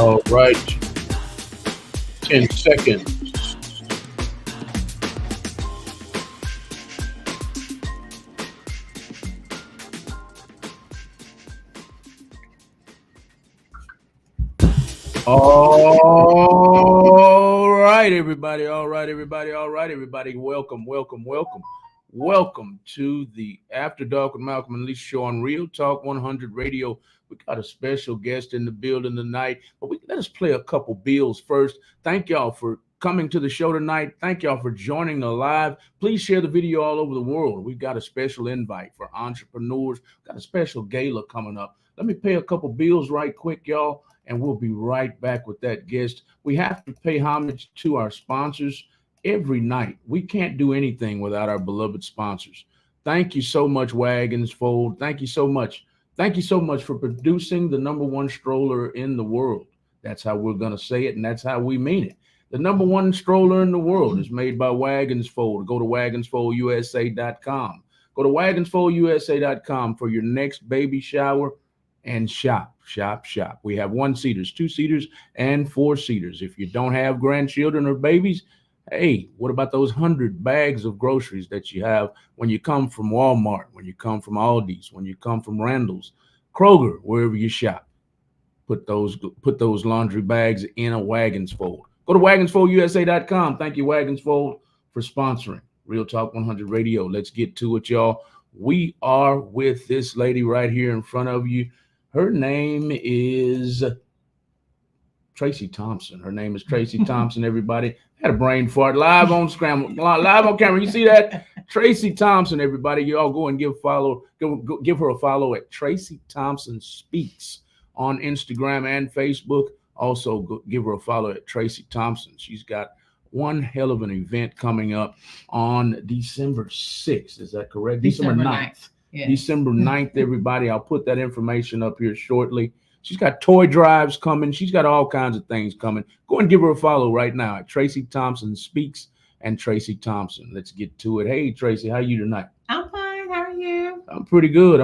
All right, 10 seconds. All right, everybody. All right, everybody. All right, everybody. Welcome, welcome, welcome. Welcome to the After Dark with Malcolm and Lisa show on Real Talk 100 Radio. We got a special guest in the building tonight, but let us play a couple bills first. Thank y'all for coming to the show tonight. Thank y'all for joining the live. Please share the video all over the world. We've got a special invite for entrepreneurs. Got a special gala coming up. Let me pay a couple bills right quick, y'all, and we'll be right back with that guest. We have to pay homage to our sponsors every night. We can't do anything without our beloved sponsors. Thank you so much, Wagons Fold. Thank you so much. Thank you so much for producing the number one stroller in the world. That's how we're going to say it, and that's how we mean it. The number one stroller in the world is made by Wagons Fold. Go to wagonsfoldusa.com. Go to wagonsfoldusa.com for your next baby shower and shop. We have 1-seaters, 2-seaters, and 4-seaters. If you don't have grandchildren or babies, hey, what about those 100 bags of groceries that you have when you come from Walmart, when you come from Aldi's, when you come from Randall's, Kroger, wherever you shop? Put those laundry bags in a Wagons Fold. Go to wagonsfoldusa.com. Thank you, Wagons Fold, for sponsoring Real Talk 100 Radio. Let's get to it, y'all. We are with this lady right here in front of you. Her name is Tracy Thompson. Her name is Tracy Thompson, everybody. Had a brain fart live on Scramble, live on camera. You see that? Tracy Thompson, everybody. You all go and give her a follow at Tracy Thompson Speaks on Instagram and Facebook. Also, give her a follow at Tracy Thompson. She's got one hell of an event coming up on December 6th. Is that correct? December 9th. Yes. December 9th, everybody. I'll put that information up here shortly. She's got toy drives coming. She's got all kinds of things coming. Go and give her a follow right now at Tracy Thompson Speaks and Tracy Thompson. Let's get to it. Hey, Tracy, how are you tonight? I'm fine. How are you? I'm pretty good.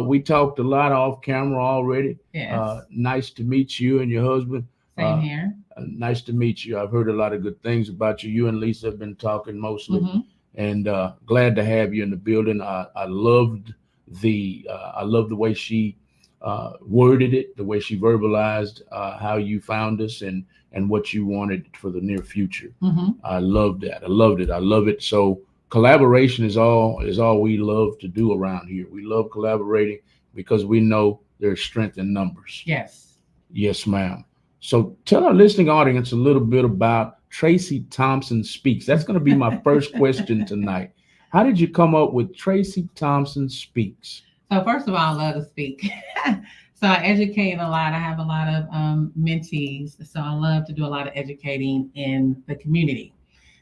We talked a lot off camera already. Yes. Nice to meet you and your husband. Same here. Nice to meet you. I've heard a lot of good things about you. You and Lisa have been talking mostly. Mm-hmm. And glad to have you in the building. I loved the way she worded it, the way she verbalized how you found us and what you wanted for the near future. Mm-hmm. I loved that. I loved it. I love it. So collaboration is all we love to do around here. We love collaborating because we know there's strength in numbers. Yes. Yes, ma'am. So tell our listening audience a little bit about Tracy Thompson Speaks. That's going to be my first question tonight. How did you come up with Tracy Thompson Speaks? So first of all, I love to speak. So I educate a lot. I have a lot of mentees. So I love to do a lot of educating in the community.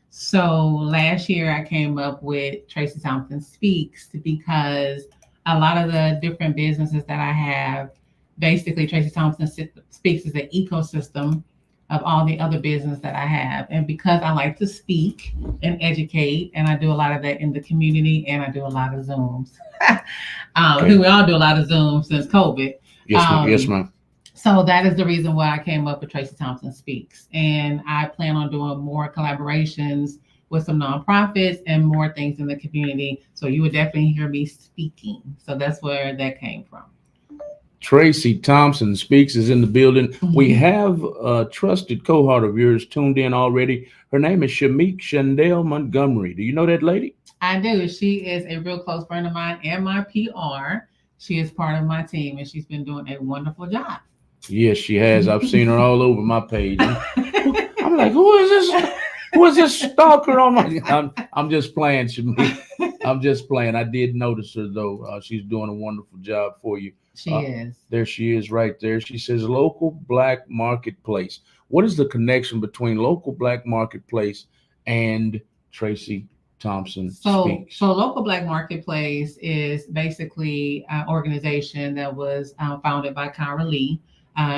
So last year I came up with Tracy Thompson Speaks because a lot of the different businesses that I have, basically Tracy Thompson Speaks is an ecosystem of all the other business that I have. And because I like to speak and educate, and I do a lot of that in the community, and I do a lot of Zooms. We all do a lot of Zooms since COVID. Yes, ma'am. So that is the reason why I came up with Tracy Thompson Speaks. And I plan on doing more collaborations with some nonprofits and more things in the community. So you would definitely hear me speaking. So that's where that came from. Tracy Thompson Speaks is in the building. Mm-hmm. We have a trusted cohort of yours tuned in already. Her name is Shamik Shandell Montgomery. Do you know that lady? I do. She is a real close friend of mine and my PR. She is part of my team, and she's been doing a wonderful job. Yes, she has. I've seen her all over my page. I'm like, who is this? Who is this stalker on my? I'm just playing, Shamik. I'm just playing. I did notice her though. She's doing a wonderful job for you. She is. There she is right there. She says local black marketplace. What is the connection between local black marketplace and Tracy Thompson Speaks? So local black marketplace is basically an organization that was founded by Kyra Lee.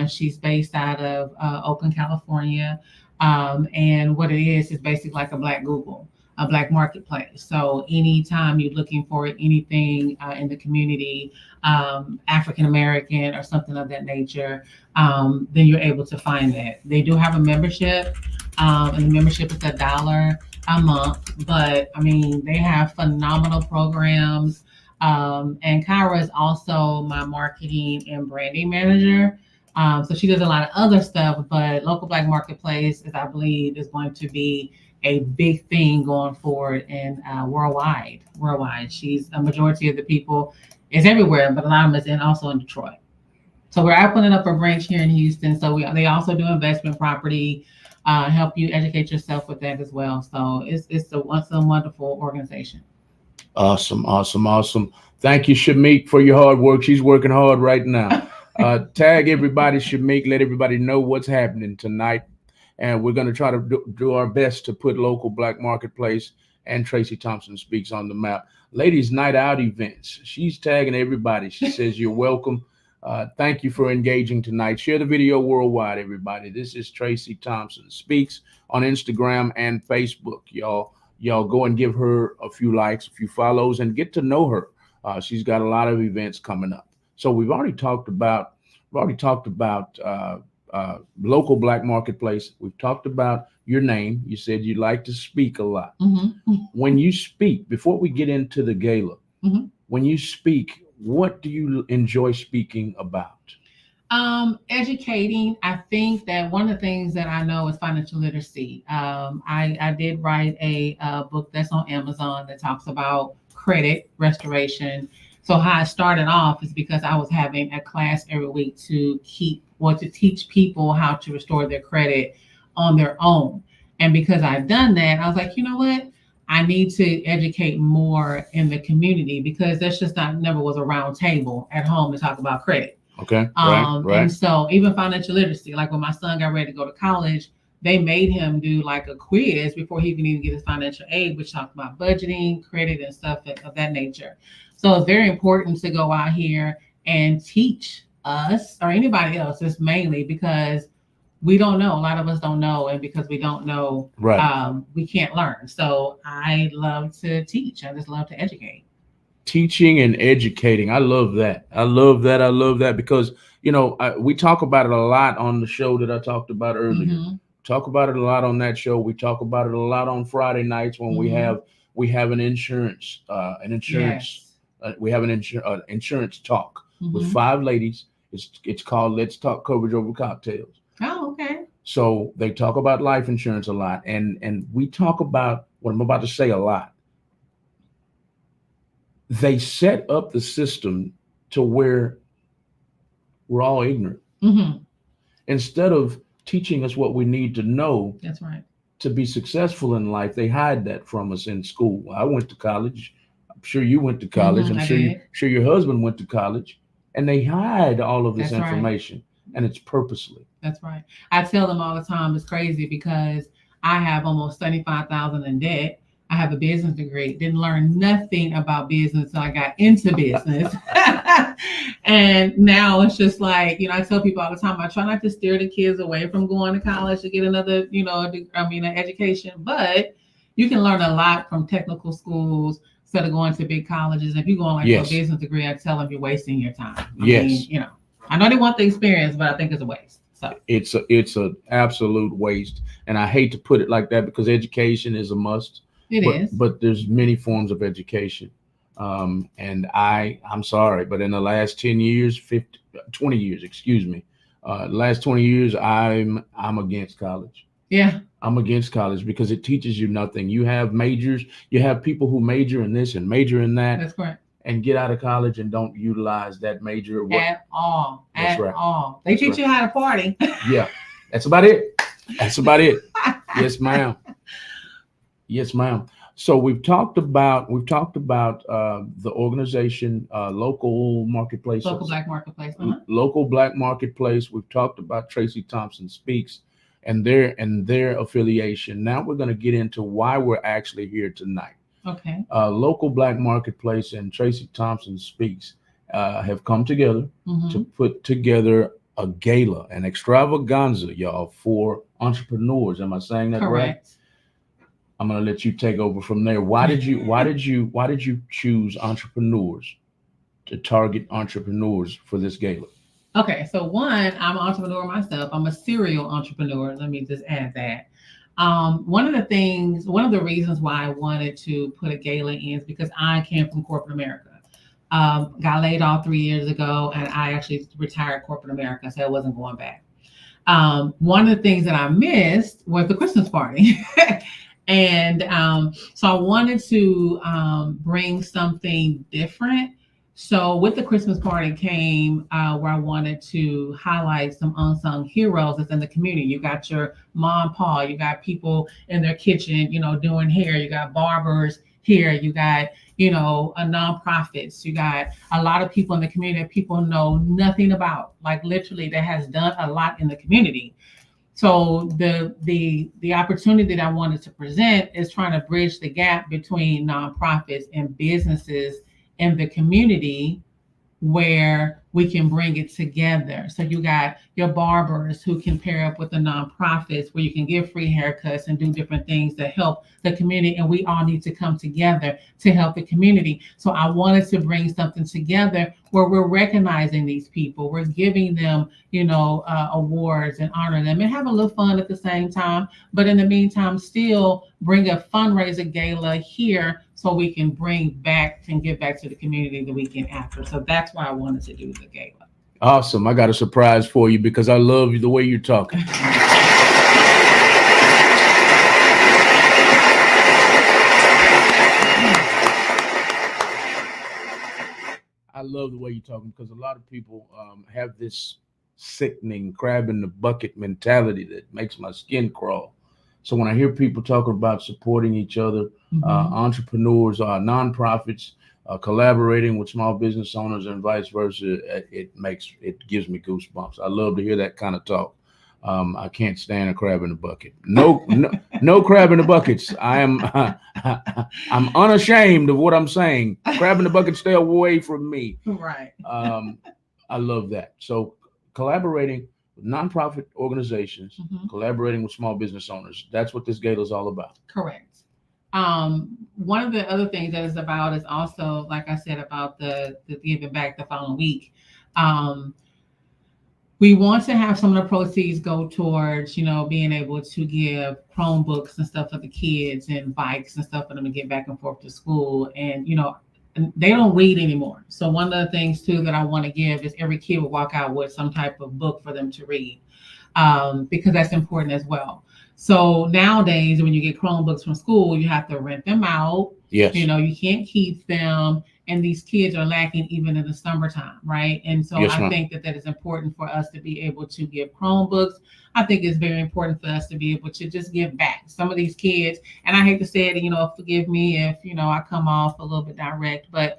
She's based out of Oakland, California. And what it is basically like a Black Google. a Black marketplace. So anytime you're looking for anything in the community, African American or something of that nature, then you're able to find that. They do have a membership, and the membership is $1 a month. But I mean, they have phenomenal programs. And Kyra is also my marketing and branding manager. So she does a lot of other stuff, but Local Black Marketplace is, I believe, is going to be a big thing going forward and worldwide. She's a majority of the people is everywhere, but a lot of them is also in Detroit. So we're opening up a branch here in Houston. So they also do investment property, help you educate yourself with that as well. So it's a wonderful organization. Awesome. Thank you, Shamik, for your hard work. She's working hard right now. Tag everybody, Shamik. Let everybody know what's happening tonight. And we're going to try to do our best to put Local Black Marketplace and Tracy Thompson Speaks on the map. Ladies Night Out events. She's tagging everybody. She says, you're welcome. Thank you for engaging tonight. Share the video worldwide, everybody. This is Tracy Thompson Speaks on Instagram and Facebook. Y'all go and give her a few likes, a few follows, and get to know her. She's got a lot of events coming up. So we've already talked about Local Black Marketplace. We've talked about your name. You said you like to speak a lot. Mm-hmm. When you speak, before we get into the gala, mm-hmm. when you speak, what do you enjoy speaking about? Educating. I think that one of the things that I know is financial literacy. I did write a book that's on Amazon that talks about credit restoration. So how I started off is because I was having a class every week to teach people how to restore their credit on their own. And because I've done that, I was like, you know what? I need to educate more in the community because that's just never was a round table at home to talk about credit. Okay. Right. And so even financial literacy, like when my son got ready to go to college, they made him do like a quiz before he could even get his financial aid, which talked about budgeting, credit, and stuff of that nature. So it's very important to go out here and teach us or anybody else, just mainly because we don't know. A lot of us don't know. And because we don't know, we can't learn. So I love to teach. I just love to educate. Teaching and educating. I love that. I love that because, we talk about it a lot on the show that I talked about earlier. Mm-hmm. Talk about it a lot on that show. We talk about it a lot on Friday nights when mm-hmm. we have an insurance. Yes. We have an insurance talk mm-hmm. with 5 ladies. It's called Let's Talk Coverage Over Cocktails. Oh, okay. So they talk about life insurance a lot, and we talk about what I'm about to say a lot. They set up the system to where we're all ignorant. Mm-hmm. Instead of teaching us what we need to know. That's right. To be successful in life, they hide that from us in school. I went to college. I'm sure you went to college. Mm-hmm, I'm sure your husband went to college, and they hide all of this That's information, right. And it's purposely. That's right. I tell them all the time it's crazy because I have almost $75,000 in debt. I have a business degree. Didn't learn nothing about business until I got into business. And now it's just like, I tell people all the time, I try not to steer the kids away from going to college to get another, an education. But you can learn a lot from technical schools instead of going to big colleges. If you're going for a business degree, I tell them you're wasting your time. I mean, I know they want the experience, but I think it's a waste. So it's an absolute waste. And I hate to put it like that because education is a must. It is. But there's many forms of education. And I'm sorry, but in the last 20 years, last 20 years, I'm against college. Yeah. I'm against college because it teaches you nothing. You have majors, you have people who major in this and major in that. That's correct. And get out of college and don't utilize that major at all. That's at all. They teach you how to party. Yeah. That's about it. Yes, ma'am. Yes, ma'am. So we've talked about the organization, Local Marketplace. Local Black Marketplace. Uh-huh. Local Black Marketplace. We've talked about Tracy Thompson Speaks and their affiliation. Now we're going to get into why we're actually here tonight. Okay. Local Black Marketplace and Tracy Thompson Speaks have come together to put together a gala, an extravaganza, y'all, for entrepreneurs. Am I saying that correct? Right? I'm going to let you take over from there. Why did you choose entrepreneurs to target entrepreneurs for this gala? Okay, so one, I'm an entrepreneur myself. I'm a serial entrepreneur. Let me just add that. One of the reasons why I wanted to put a gala in is because I came from corporate America. Got laid off 3 years ago, and I actually retired corporate America, so I wasn't going back. One of the things that I missed was the Christmas party. And so I wanted to bring something different. So with the Christmas party came where I wanted to highlight some unsung heroes that's in the community. You got your mom, pa, you got people in their kitchen, doing hair. You got barbers here. You got, nonprofits. You got a lot of people in the community that people know nothing about, like literally that has done a lot in the community. So the opportunity that I wanted to present is trying to bridge the gap between nonprofits and businesses in the community where we can bring it together. So you got your barbers who can pair up with the nonprofits where you can give free haircuts and do different things that help the community. And we all need to come together to help the community. So I wanted to bring something together where we're recognizing these people. We're giving them, awards and honor them and have a little fun at the same time. But in the meantime, still bring a fundraiser gala here so we can bring back and give back to the community the weekend after. So that's why I wanted to do the gala. Awesome. I got a surprise for you because I love the way you're talking. I love the way you're talking because a lot of people have this sickening crab in the bucket mentality that makes my skin crawl. So when I hear people talking about supporting each other, entrepreneurs, nonprofits, collaborating with small business owners and vice versa, it gives me goosebumps. I love to hear that kind of talk. I can't stand a crab in the bucket. No crab in the buckets. I'm unashamed of what I'm saying. Crab in the bucket, stay away from me. Right. I love that. So collaborating with nonprofit organizations, collaborating with small business owners. That's what this gala is all about. Correct. One of the other things that it's about is also, like I said, about the giving back the following week. We want to have some of the proceeds go towards, being able to give Chromebooks and stuff for the kids and bikes and stuff for them to get back and forth to school. And, they don't read anymore. So one of the things too that I want to give is every kid will walk out with some type of book for them to read, because that's important as well. So nowadays, when you get Chromebooks from school, you have to rent them out. Yes. You can't keep them. And these kids are lacking even in the summertime, right? And so Yes, I ma'am. think that is important for us to be able to give Chromebooks. I think it's very important for us to be able to just give back. Some of these kids, and I hate to say it, forgive me if, I come off a little bit direct, but,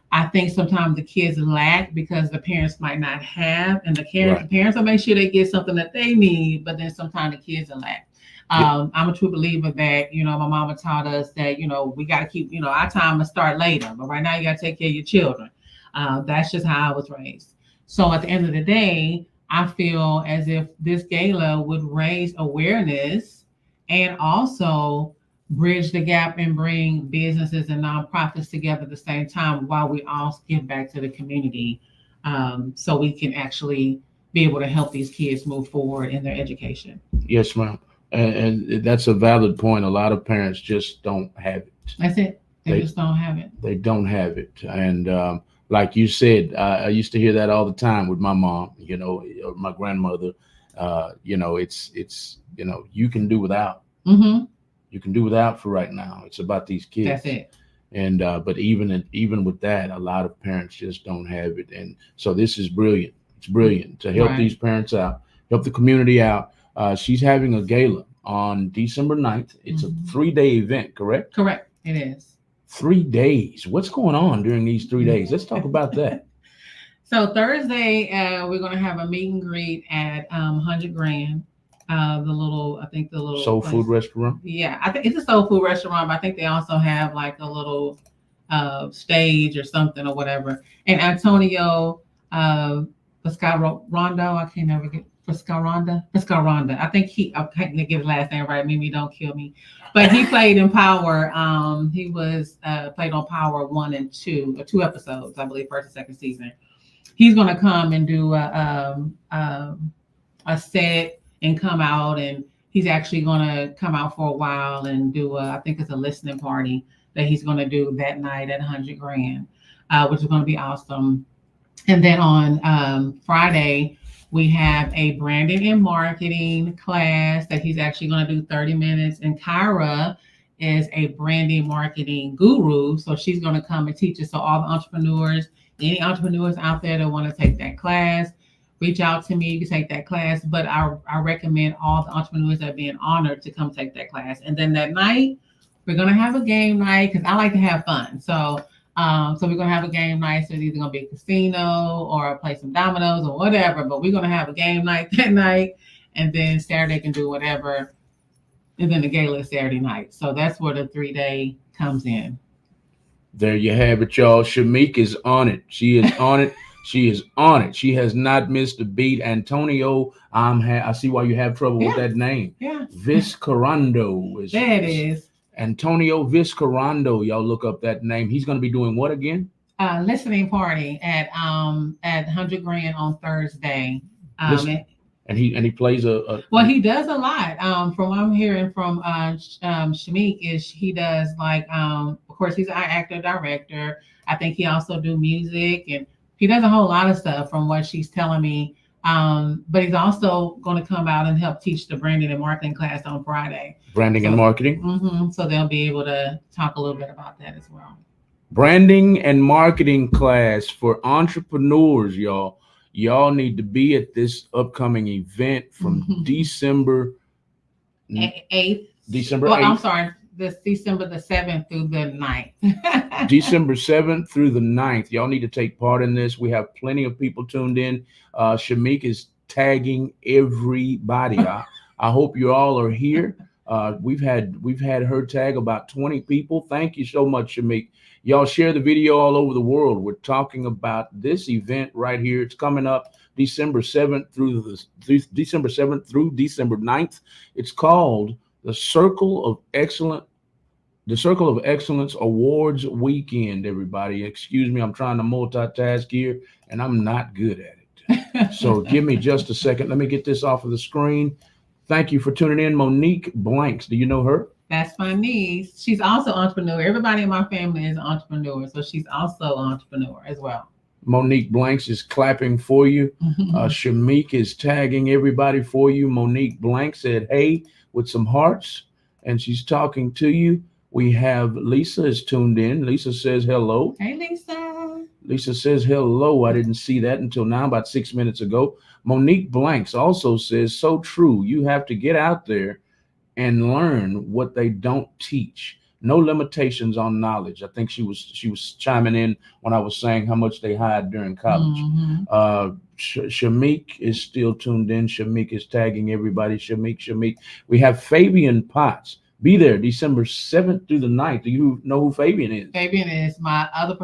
I think sometimes the kids lack because the parents might not have, and the parents will make sure they get something that they need, but then sometimes the kids are lack. I'm a true believer that, my mama taught us that, we got to keep, our time to start later, but right now you got to take care of your children. That's just how I was raised. So at the end of the day, I feel as if this gala would raise awareness and also bridge the gap and bring businesses and nonprofits together at the same time while we all give back to the community, so we can actually be able to help these kids move forward in their education. Yes, ma'am. And that's a valid point. A lot of parents just don't have it. That's it. They just don't have it. They don't have it. And like you said, I used to hear that all the time with my mom, or my grandmother. It's you can do without. Mm-hmm. You can do without for right now. It's about these kids. That's it. And but even with that, a lot of parents just don't have it. And so this is brilliant. It's brilliant to help these parents out, help the community out. She's having a gala on December 9th. It's a 3-day event, correct? Correct. It is. 3 days. What's going on during these 3 days? Let's talk about that. So Thursday, we're going to have a meet and greet at 100 Grand. The little soul food restaurant. Yeah, I think it's a soul food restaurant, but I think they also have like a little stage or something or whatever. And Antonio Pascal Rondo, I can't never get Viscaranda. I think I can't get his last name right. Mimi, don't kill me. But he played in Power. He was played on Power 1 and 2, or 2 episodes, I believe, first and second season. He's going to come and do a set and come out, and he's actually going to come out for a while and do I think it's a listening party that he's going to do that night at 100 Grand, which is going to be awesome. And then on Friday, we have a branding and marketing class that he's actually going to do 30 minutes. And Kyra is a branding marketing guru. So she's going to come and teach us. So all the entrepreneurs, any entrepreneurs out there that want to take that class, reach out to me. You can take that class. But I recommend all the entrepreneurs that are being honored to come take that class. And then that night, we're going to have a game night because I like to have fun. So we're going to have a game night. So it's either going to be a casino or play some dominoes or whatever. But we're going to have a game night that night. And then Saturday can do whatever. And then the gala is Saturday night. So that's where the 3-day comes in. There you have it, y'all. Shamik is on it. She is on it. She is on it. She has not missed a beat. Antonio, I see why you have trouble with that name. Yeah. Viscarando. There it is. Antonio Viscarando. Y'all look up that name. He's going to be doing what again? Listening party at 100 Grand on Thursday. And he plays well, he does a lot. From what I'm hearing from Shamik is he does like of course he's an actor director. I think he also do music and he does a whole lot of stuff from what she's telling me. But he's also going to come out and help teach the branding and marketing class on Friday. Branding and marketing. Mm-hmm, so they'll be able to talk a little bit about that as well. Branding and marketing class for entrepreneurs, y'all. Y'all need to be at this upcoming event from December 8th. December 8th. I'm sorry. This December the 7th through the 9th. December 7th through the 9th. Y'all need to take part in this. We have plenty of people tuned in. Shamik is tagging everybody. I hope you all are here. We've had her tag about 20 people. Thank you so much, Shamik. Y'all share the video all over the world. We're talking about this event right here. It's coming up December 7th through December 9th. It's called the Circle of Excellence Awards Weekend, everybody. Excuse me, I'm trying to multitask here, and I'm not good at it. So give me just a second. Let me get this off of the screen. Thank you for tuning in. Monique Blanks. Do you know her? That's my niece. She's also an entrepreneur. Everybody in my family is an entrepreneur, so she's also an entrepreneur as well. Monique Blanks is clapping for you. Shamik is tagging everybody for you. Monique Blanks said, hey, with some hearts, and she's talking to you. We have Lisa is tuned in. Lisa says hello. Hey, Lisa. Lisa says hello. I didn't see that until now, about 6 minutes ago. Monique Blanks also says, so true. You have to get out there and learn what they don't teach. No limitations on knowledge. I think she was chiming in when I was saying how much they hide during college. Shamik is still tuned in. Shamik is tagging everybody. Shamik. We have Fabian Potts. Be there December 7th through the 9th. Do you know who Fabian is? Fabian is my other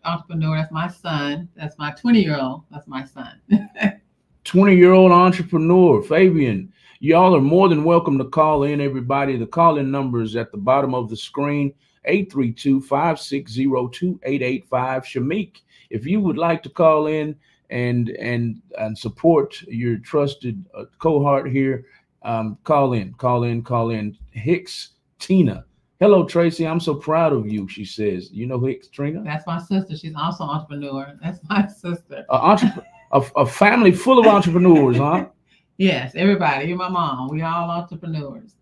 entrepreneur. That's my son. That's my 20-year-old. That's my son. 20-year-old entrepreneur, Fabian. Y'all are more than welcome to call in, everybody. The call-in number is at the bottom of the screen, 832-560-2885. Shamik, if you would like to call in and support your trusted cohort here, call in. Hicks Tina. Hello, Tracy. I'm so proud of you, she says. You know Hicks Trina? That's my sister. She's also an entrepreneur. That's my sister. A family full of entrepreneurs, huh? Yes, everybody. You're my mom. We all entrepreneurs.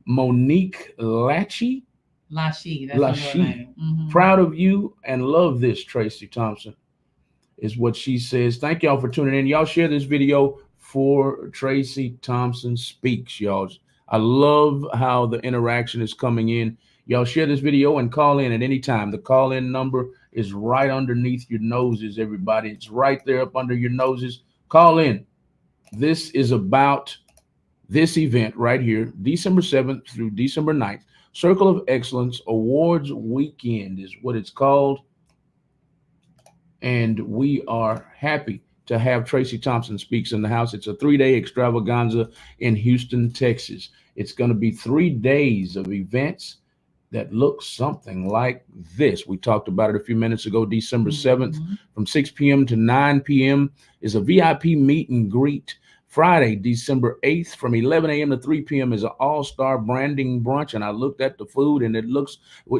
Monique Lachi. Lachi. That's her name. Mm-hmm. Proud of you and love this, Tracy Thompson, is what she says. Thank y'all for tuning in. Y'all share this video for Tracy Thompson Speaks, y'all. I love how the interaction is coming in. Y'all share this video and call in at any time. The call-in number is right underneath your noses, everybody. It's right there up under your noses. Call in. This is about this event right here, December 7th through December 9th. Circle of Excellence Awards Weekend is what it's called. And we are happy to have Tracy Thompson Speaks in the house. It's a 3-day extravaganza in Houston, Texas. It's going to be 3 days of events that look something like this. We talked about it a few minutes ago. December 7th from 6 p.m. to 9 p.m. is a VIP meet and greet. Friday, December 8th from 11 a.m. to 3 p.m. is an all-star branding brunch. And I looked at the food and it looks,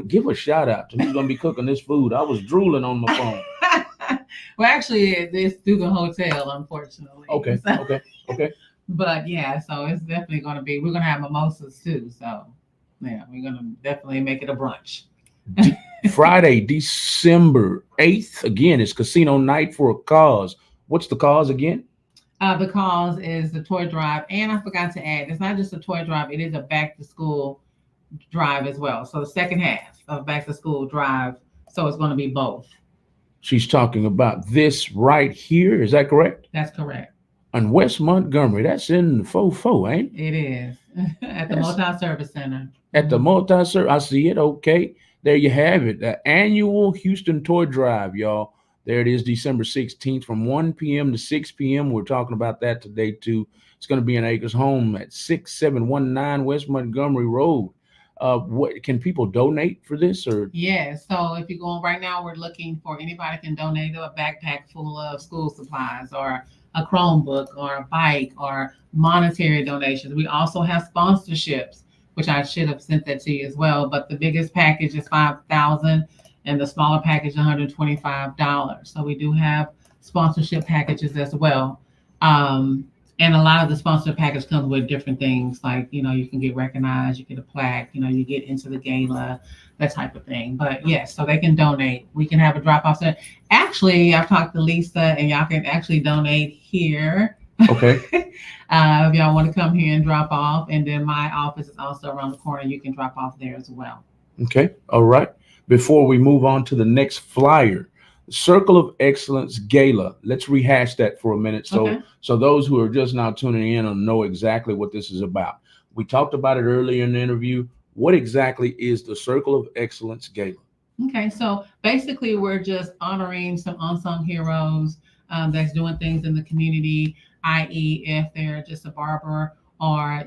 give a shout out to who's going to be cooking this food. I was drooling on my phone. Well, actually, it's through the hotel, unfortunately. Okay, okay. But yeah, so it's definitely going to be, we're going to have mimosas too. So yeah, we're going to definitely make it a brunch. Friday, December 8th, again, it's casino night for a cause. What's the cause again? The cause is the toy drive. And I forgot to add, it's not just a toy drive, it is a back to school drive as well. So the second half of back to school drive. So it's going to be both. She's talking about this right here. Is that correct? That's correct. On West Montgomery. That's in 44, ain't it? It is. At the Multi-Service Center. At the Multi-Service. I see it. Okay. There you have it. The annual Houston Toy Drive, y'all. There it is, December 16th from 1 p.m. to 6 p.m. We're talking about that today, too. It's going to be in Acres Home at 6719 West Montgomery Road. What can people donate for this? Or so if you're going right now, we're looking for anybody can donate a backpack full of school supplies or a Chromebook or a bike or monetary donations. We also have sponsorships, which I should have sent that to you as well. But the biggest package is $5,000 and the smaller package $125. So we do have sponsorship packages as well. And a lot of the sponsor package comes with different things like, you can get recognized, you get a plaque, you get into the gala, that type of thing. But yes, so they can donate. We can have a drop off center. Actually, I've talked to Lisa and y'all can actually donate here. Okay. If y'all want to come here and drop off. And then my office is also around the corner. You can drop off there as well. Okay. All right. Before we move on to the next flyer, Circle of Excellence Gala. Let's rehash that for a minute. So those who are just now tuning in will know exactly what this is about. We talked about it earlier in the interview. What exactly is the Circle of Excellence Gala? Okay, so basically we're just honoring some unsung heroes that's doing things in the community, i.e. if they're just a barber or,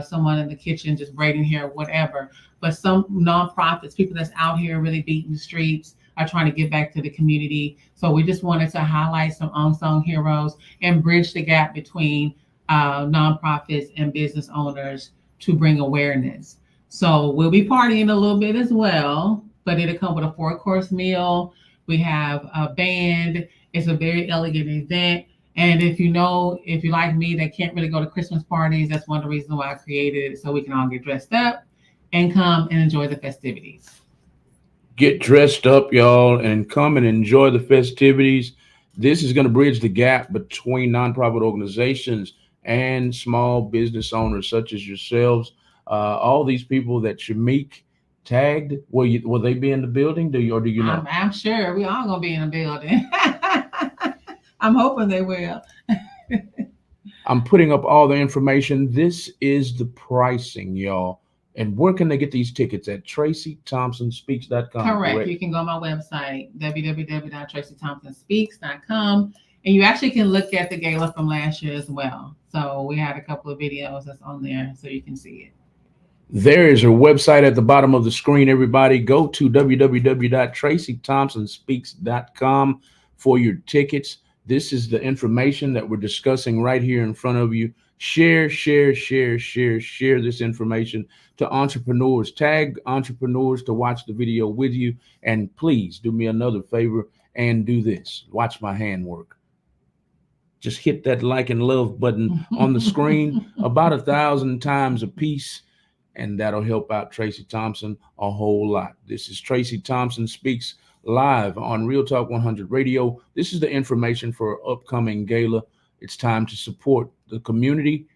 someone in the kitchen just braiding hair, whatever. But some nonprofits, people that's out here really beating the streets, are trying to give back to the community. So we just wanted to highlight some unsung heroes and bridge the gap between nonprofits and business owners to bring awareness. So we'll be partying a little bit as well, but it'll come with a 4-course meal. We have a band. It's a very elegant event. And if you like me, that can't really go to Christmas parties, that's one of the reasons why I created it, so we can all get dressed up and come and enjoy the festivities. Get dressed up, y'all, and come and enjoy the festivities. This is going to bridge the gap between nonprofit organizations and small business owners such as yourselves. All these people that Shamik tagged, will they be in the building? Do you know? I'm sure we all going to be in the building. I'm hoping they will. I'm putting up all the information. This is the pricing, y'all. And where can they get these tickets? At TracyThompsonSpeaks.com. Correct. You can go on my website, www.TracyThompsonSpeaks.com. And you actually can look at the gala from last year as well. So we had a couple of videos that's on there so you can see it. There is her website at the bottom of the screen, everybody. Go to www.TracyThompsonSpeaks.com for your tickets. This is the information that we're discussing right here in front of you. Share this information to entrepreneurs. Tag entrepreneurs to watch the video with you. And please do me another favor and do this. Watch my handwork. Just hit that like and love button on the screen about 1,000 times a piece, and that'll help out Tracy Thompson a whole lot. This is Tracy Thompson Speaks live on Real Talk 100 Radio. This is the information for upcoming gala. It's time to support the community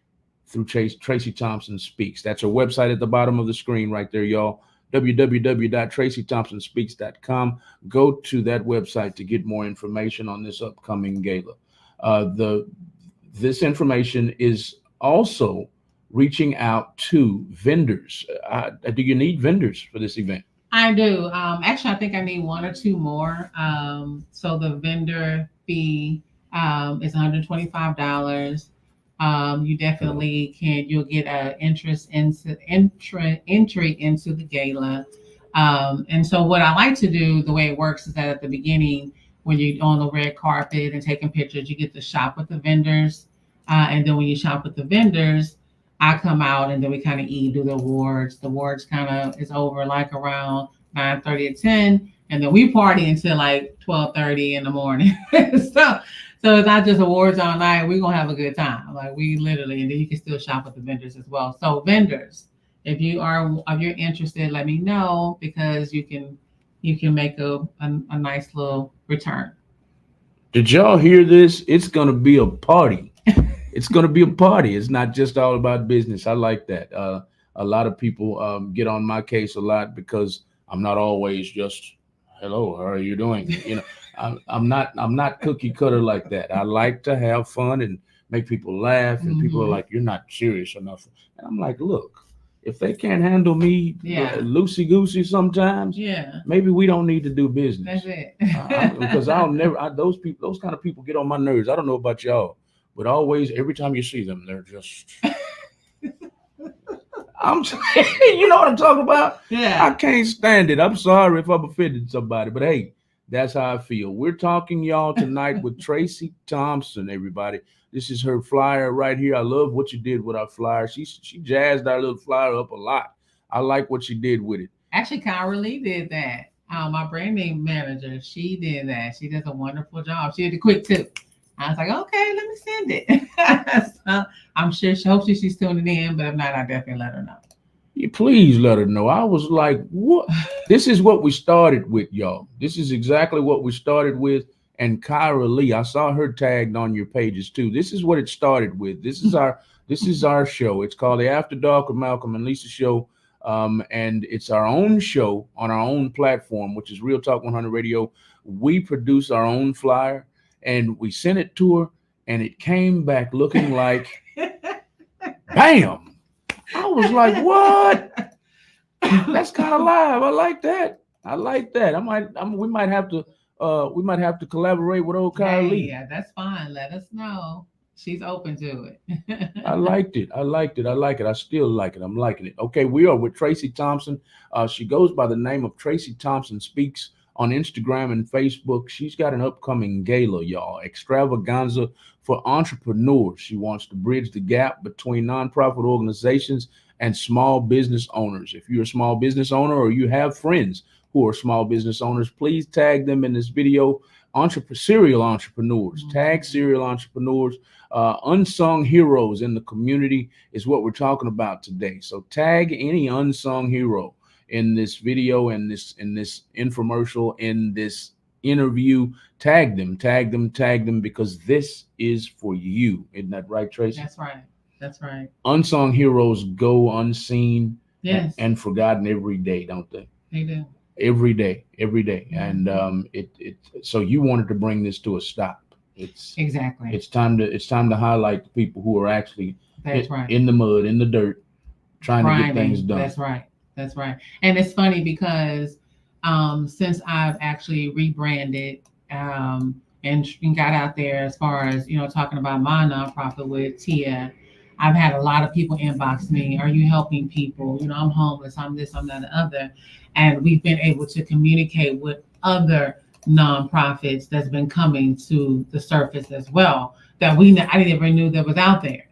through Tracy Thompson Speaks. That's her website at the bottom of the screen right there, y'all. www.TracyThompsonSpeaks.com. Go to that website to get more information on this upcoming gala. This information is also reaching out to vendors. Do you need vendors for this event? I do. Actually, I think I need 1 or 2 more. So the vendor fee It's $125. You definitely can. You'll get a entry into the gala. And so, what I like to do, the way it works, is that at the beginning, when you're on the red carpet and taking pictures, you get to shop with the vendors, and then when you shop with the vendors, I come out and then we kind of eat, do the awards. The awards kind of is over like around 9:30 or 10, and then we party until like 12:30 in the morning. So it's not just awards all night. We're gonna have a good time. Like we literally, and then you can still shop with the vendors as well. So vendors, if you're interested, let me know because you can make a nice little return. Did y'all hear this? It's gonna be a party. It's gonna be a party. It's not just all about business. I like that. A lot of people get on my case a lot because I'm not always just hello. How are you doing? You know, I'm not cookie cutter like that. I like to have fun and make people laugh. And people are Hmm. like, "You're not serious enough." And I'm like, "Look, if they can't handle me Yeah. loosey goosey sometimes, Yeah, maybe we don't need to do that's business." it. Because I'll never those people, those kind of people get on my nerves. I don't know about y'all, but always every time you see them, they're just I'm you know what I'm talking about? I Yeah. can't stand it. I'm sorry if I'm offended somebody, but hey, that's how I feel. We're talking y'all tonight with Tracy Thompson, everybody. This is her flyer right here. I love what you did with our flyer. She jazzed our little flyer up a lot. I like what she did with it. Actually, Kyra Lee did that. My branding manager, she did that. She does a wonderful job. She did it quick too. I was like, okay, let me send it. So I'm sure hopefully she's tuning in, but if not, I definitely let her know. You please let her know. I was like, what? This is what we started with, y'all. This is exactly what we started with. And Kyra Lee, I saw her tagged on your pages too. This is what it started with. This is our show. It's called the After Dark with Malcolm and Lisa show. And it's our own show on our own platform, which is Real Talk 100 Radio. We produce our own flyer and we sent it to her, and it came back looking like bam. I was like, what? That's kind of live. I like that. I like that. We might have to collaborate with old Kyle Hey, Lee. yeah, that's fine. Let us know. She's open to I it. liked it. I liked it. I like it. I still like it. I'm liking it. Okay, we are with Tracy Thompson. She goes by the name of Tracy Thompson Speaks on Instagram and Facebook. She's got an upcoming gala, y'all, extravaganza for entrepreneurs. She wants to bridge the gap between nonprofit organizations and small business owners. If you're a small business owner or you have friends who are small business owners, please tag them in this video. Serial entrepreneurs, tag Mhm. serial entrepreneurs, unsung heroes in the community is what we're talking about today. So tag any unsung hero in this video, in this infomercial, in this interview. Tag them, because this is for you. Isn't that right, Tracy? That's right. That's right. Unsung heroes go unseen Yes, and forgotten every day, don't they? they do. Every day, and Mhm. it. So you wanted to bring this to a stop. It's Exactly. it's time to highlight the people who are actually That's right. in the mud, in the dirt, trying to get things Grinding. done. That's right. That's right. And it's funny because since I've actually rebranded and got out there as far as talking about my nonprofit with Tia, I've had a lot of people inbox me. Are you helping people? I'm homeless. I'm this. I'm that. The other. And we've been able to communicate with other nonprofits that's been coming to the surface as well that I didn't even knew that was out there.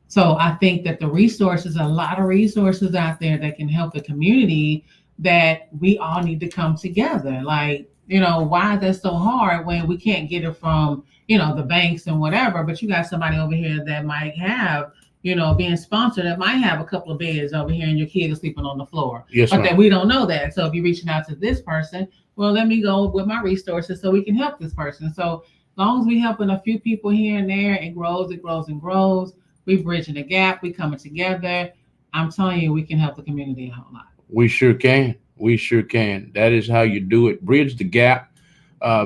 So I think that the resources, a lot of resources out there that can help the community, that we all need to come together. Like, why is that so hard when we can't get it from, the banks and whatever, but you got somebody over here that might have, being sponsored, that might have a couple of beds over here and your kid is sleeping on the floor. Yes, But that ma'am. we don't know that. So if you're reaching out to this person, well, let me go with my resources so we can help this person. So long as we helping a few people here and there, it grows, it grows, and grows. We bridging the gap. We coming together. I'm telling you, we can help the community a whole lot. We sure can. We sure can. That is how you do it. Bridge the gap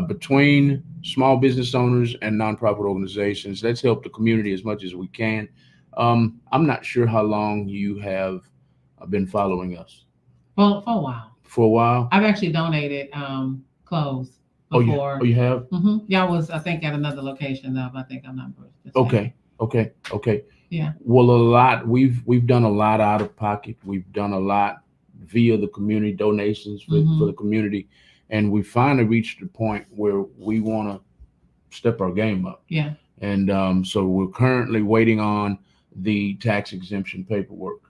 between small business owners and nonprofit organizations. Let's help the community as much as we can. I'm not sure how long you have been following us. For a while. For a while. I've actually donated clothes. before. Oh, you have? Y'all was, I think, at another location though. But I think I'm not. Okay. Yeah. Well, a lot. We've done a lot out of pocket. We've done a lot via the community donations for the community, and we finally reached the point where we want to step our game up. Yeah. And so we're currently waiting on the tax exemption paperwork,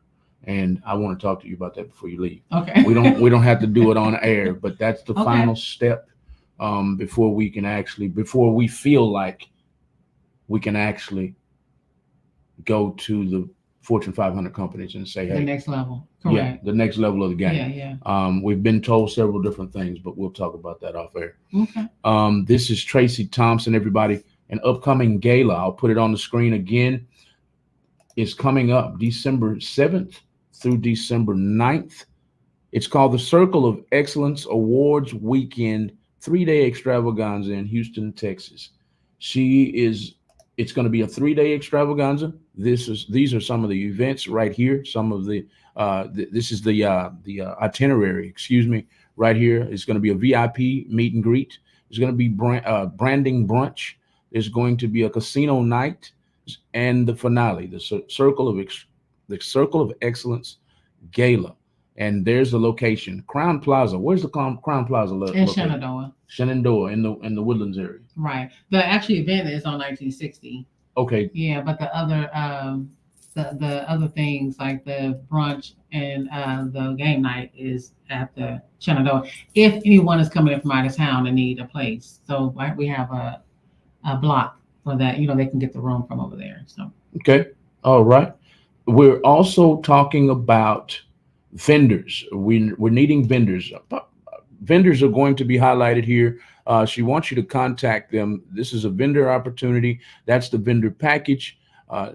and I want to talk to you about that before you leave. Okay. We don't have to do it on air, but that's the Okay. final step before we feel like we can actually go to the Fortune 500 companies and say, hey, the next level. Correct. Yeah, the next level of the game. Yeah. We've been told several different things, but we'll talk about that off air. Okay. This is Tracy Thompson, everybody. An upcoming gala, I'll put it on the screen again, is coming up December 7th through December 9th. It's called the Circle of Excellence Awards Weekend 3-day extravaganza in Houston, Texas. It's going to be a 3-day extravaganza. These are some of the events right here. Some of the this is the itinerary. Excuse me, right here. It's going to be a VIP meet and greet. There's going to be branding brunch. There's going to be a casino night, and the finale, the Circle of Excellence Gala. And there's the location, Crown Plaza. Where's the Crown Plaza located? In Shenandoah. Shenandoah, in the Woodlands area. Right. The actual event is on 1960. Okay. Yeah, but the other the other things like the brunch and the game night is at the Shenandoah. If anyone is coming in from out of town and need a place, so we have a block for that. They can get the room from over there. So. Okay. All right. We're also talking about vendors. We're needing vendors. Vendors are going to be highlighted here. She wants you to contact them. This is a vendor opportunity. That's the vendor package.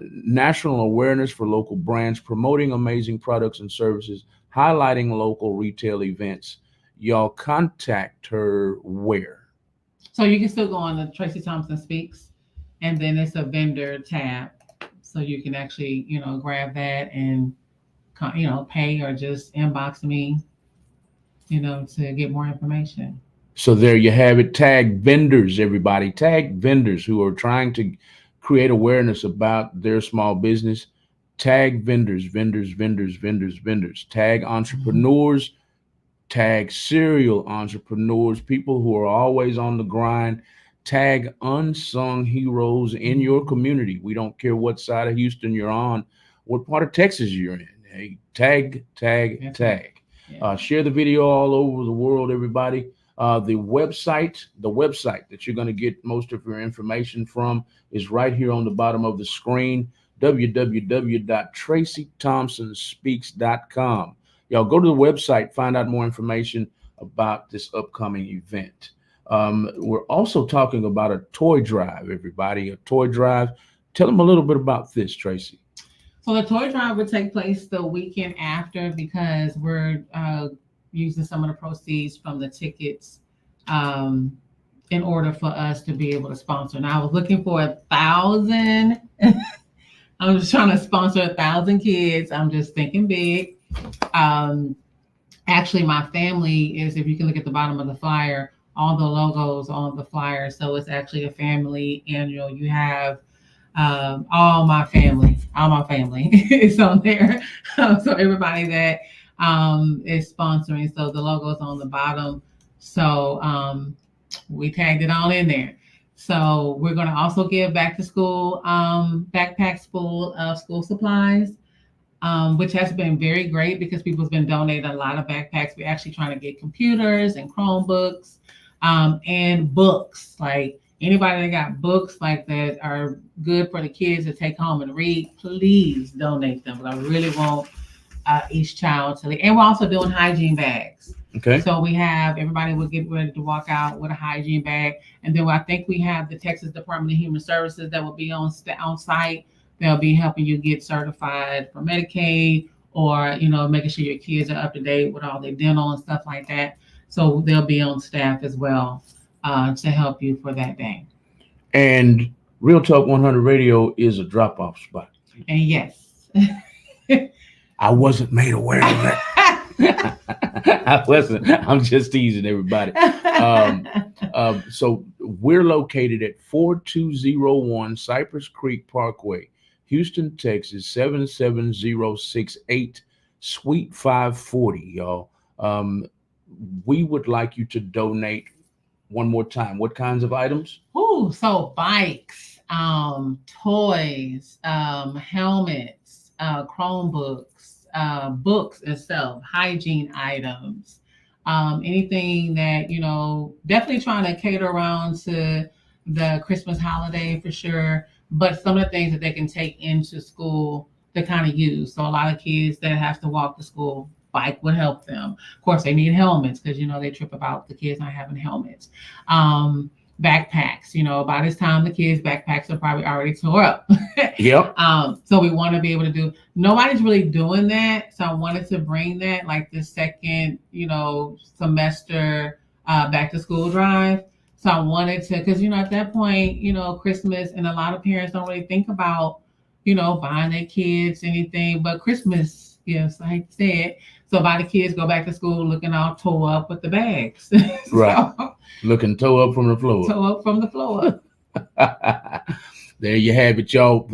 National awareness for local brands, promoting amazing products and services, highlighting local retail events. Y'all contact her where? So you can still go on the Tracy Thompson Speaks, and then it's a vendor tab. So you can actually, grab that and, pay or just inbox me, to get more information. So there you have it. Tag vendors, everybody. Tag vendors who are trying to create awareness about their small business. Tag vendors. Tag entrepreneurs. Tag serial entrepreneurs, people who are always on the grind. Tag unsung heroes in your community. We don't care what side of Houston you're on, what part of Texas you're in. Hey, tag. Yeah. Share the video all over the world, everybody. The website that you're going to get most of your information from is right here on the bottom of the screen, www.tracythompsonspeaks.com. Y'all go to the website, find out more information about this upcoming event. We're also talking about a toy drive, everybody, a toy drive. Tell them a little bit about this, Tracy. So the toy drive will take place the weekend after because we're using some of the proceeds from the tickets in order for us to be able to sponsor. Now I was looking for 1,000. I'm just trying to sponsor 1,000 kids. I'm just thinking big. Actually, my family is, if you can look at the bottom of the flyer, all the logos on the flyer. So it's actually a family annual. You have all my family is on there. So everybody that is sponsoring. So the logo's on the bottom. So we tagged it all in there. So we're going to also give back to school backpacks full of school supplies, which has been very great because people's been donating a lot of backpacks. We're actually trying to get computers and Chromebooks and books. Like anybody that got books like that are good for the kids to take home and read, please donate them. I really want each child to leave. And we're also doing hygiene bags. Okay. So we have, everybody will get ready to walk out with a hygiene bag. And then I think we have the Texas Department of Human Services that will be on site. They'll be helping you get certified for Medicaid or, making sure your kids are up to date with all their dental and stuff like that. So they'll be on staff as well to help you for that day. And Real Talk 100 Radio is a drop-off spot. And yes. I wasn't made aware of that. I wasn't. I'm just teasing everybody. So we're located at 4201 Cypress Creek Parkway, Houston, Texas 77068, Suite 540, y'all. Um, we would like you to donate one more time. What kinds of items? Ooh, so bikes, toys, helmets, Chromebooks, books itself, hygiene items, anything that, definitely trying to cater around to the Christmas holiday for sure. But some of the things that they can take into school to kind of use. So a lot of kids that have to walk to school, bike would help them. Of course, they need helmets because they trip about the kids not having helmets. Backpacks, by this time the kids' backpacks are probably already tore up. Yep. So we want to be able to do. Nobody's really doing that, so I wanted to bring that like the second, semester back to school drive. So I wanted to, because at that point, Christmas, and a lot of parents don't really think about, buying their kids anything but Christmas gifts, like I said. So a lot of kids go back to school looking all tore up with the bags. Right. Looking toe up from the floor. Toe up from the floor. There you have it, y'all.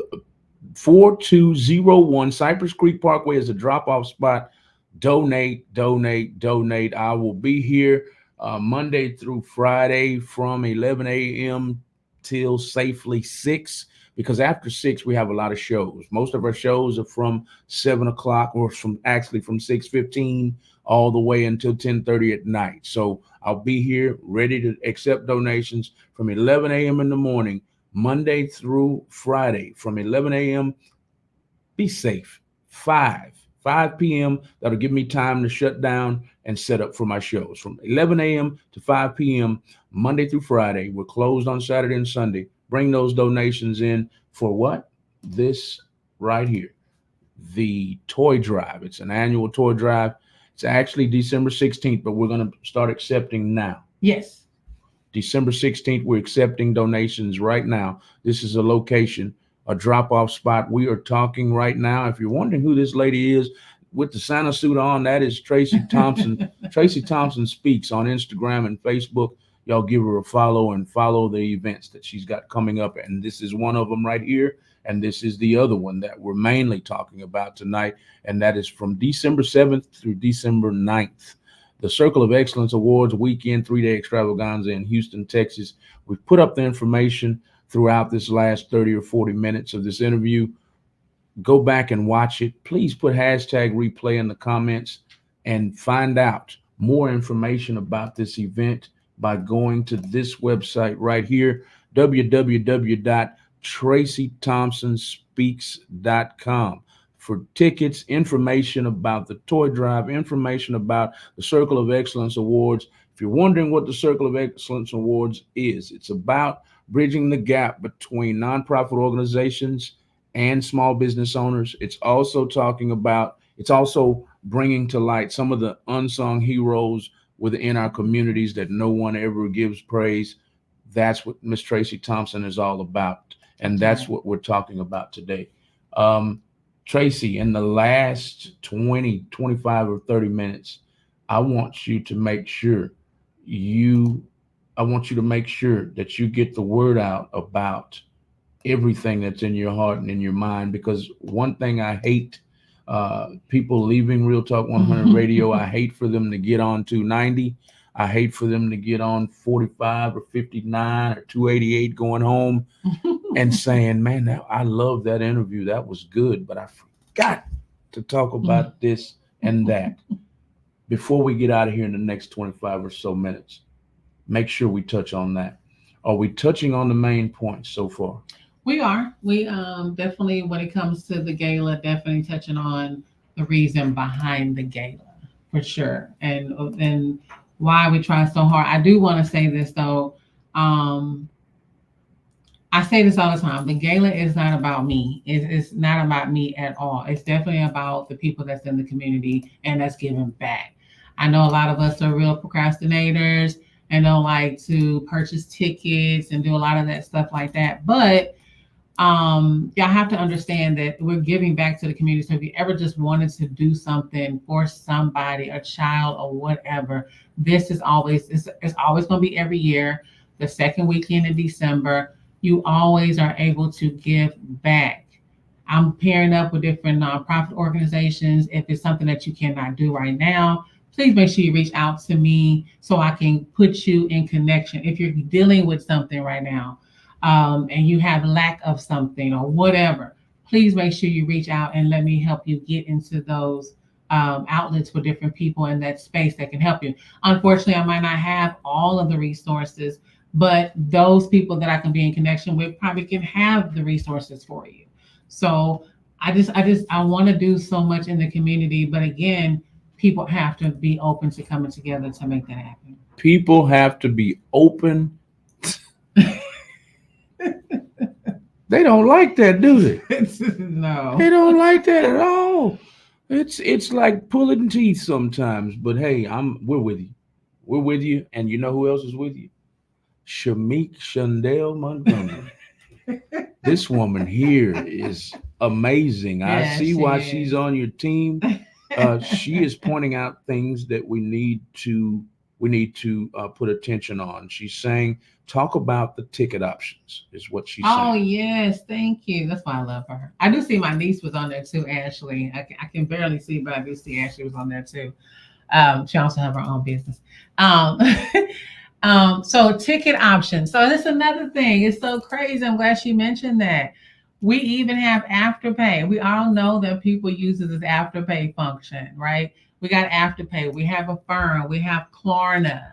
4201 Cypress Creek Parkway is a drop-off spot. Donate, donate, donate. I will be here Monday through Friday from 11 a.m. till safely 6, because after 6 we have a lot of shows. Most of our shows are from 7 o'clock or from 6:15 all the way until 10:30 at night. So I'll be here ready to accept donations from 11 a.m. in the morning, Monday through Friday, from 11 a.m. Be safe. 5 p.m. That'll give me time to shut down and set up for my shows. From 11 a.m. to 5 p.m. Monday through Friday. We're closed on Saturday and Sunday. Bring those donations in for what? This right here, the toy drive. It's an annual toy drive. It's actually December 16th, but we're going to start accepting now. Yes. December 16th, we're accepting donations right now. This is a location, a drop-off spot. We are talking right now. If you're wondering who this lady is with the Santa suit on, that is Tracy Thompson. Tracy Thompson Speaks on Instagram and Facebook. Y'all give her a follow and follow the events that she's got coming up. And this is one of them right here. And this is the other one that we're mainly talking about tonight. And that is from December 7th through December 9th. The Circle of Excellence Awards weekend 3-day extravaganza in Houston, Texas. We've put up the information throughout this last 30 or 40 minutes of this interview. Go back and watch it. Please put hashtag replay in the comments and find out more information about this event by going to this website right here, www.tracythompsonspeaks.com. For tickets, information about the toy drive, information about the Circle of Excellence Awards. If you're wondering what the Circle of Excellence Awards is, it's about bridging the gap between nonprofit organizations and small business owners. It's also bringing to light some of the unsung heroes within our communities that no one ever gives praise. That's what Miss Tracy Thompson is all about. And that's what we're talking about today. Tracy, in the last 20, 25 or 30 minutes, I want you to make sure that you get the word out about everything that's in your heart and in your mind, because one thing I hate, people leaving Real Talk 100 Radio, I hate for them to get on 290. I hate for them to get on 45 or 59 or 288 going home and saying, man, I love that interview. That was good, but I forgot to talk about this and that. Before we get out of here in the next 25 or so minutes, make sure we touch on that. Are we touching on the main points so far? We are. We definitely, when it comes to the gala, definitely touching on the reason behind the gala for sure, and why we try so hard. I do want to say this though. I say this all the time. The gala is not about me. It's not about me at all. It's definitely about the people that's in the community and that's giving back. I know a lot of us are real procrastinators and don't like to purchase tickets and do a lot of that stuff like that. But Y'all have to understand that we're giving back to the community. So if you ever just wanted to do something for somebody, a child or whatever, this is always it's always going to be every year, the second weekend in December. You always are able to give back. I'm pairing up with different nonprofit organizations. If it's something that you cannot do right now, please make sure you reach out to me so I can put you in connection. If you're dealing with something right now, and you have lack of something or whatever, please make sure you reach out and let me help you get into those outlets for different people in that space that can help you. Unfortunately, I might not have all of the resources, but those people that I can be in connection with probably can have the resources for you. So I want to do so much in the community, but again, people have to be open to coming together to make that happen. People have to be open. They don't like that, do they? No. They don't like that at all. It's like pulling teeth sometimes. But hey, we're with you. We're with you. And you know who else is with you? Shamik Shandell Montgomery. This woman here is amazing. I Yeah, see she why is. she's on your team. She is pointing out things that we need to put attention on. She's saying, talk about the ticket options, is what she's Oh saying. yes, thank you. That's why I love her. I do see my niece was on there too, Ashley. I can barely see, but I do see Ashley was on there too. She also have her own business. Um, so ticket options. So that's another thing. It's so crazy. I'm glad she mentioned that. We even have afterpay. We all know that people use this afterpay function, right? We got afterpay. We have Affirm. We have Klarna.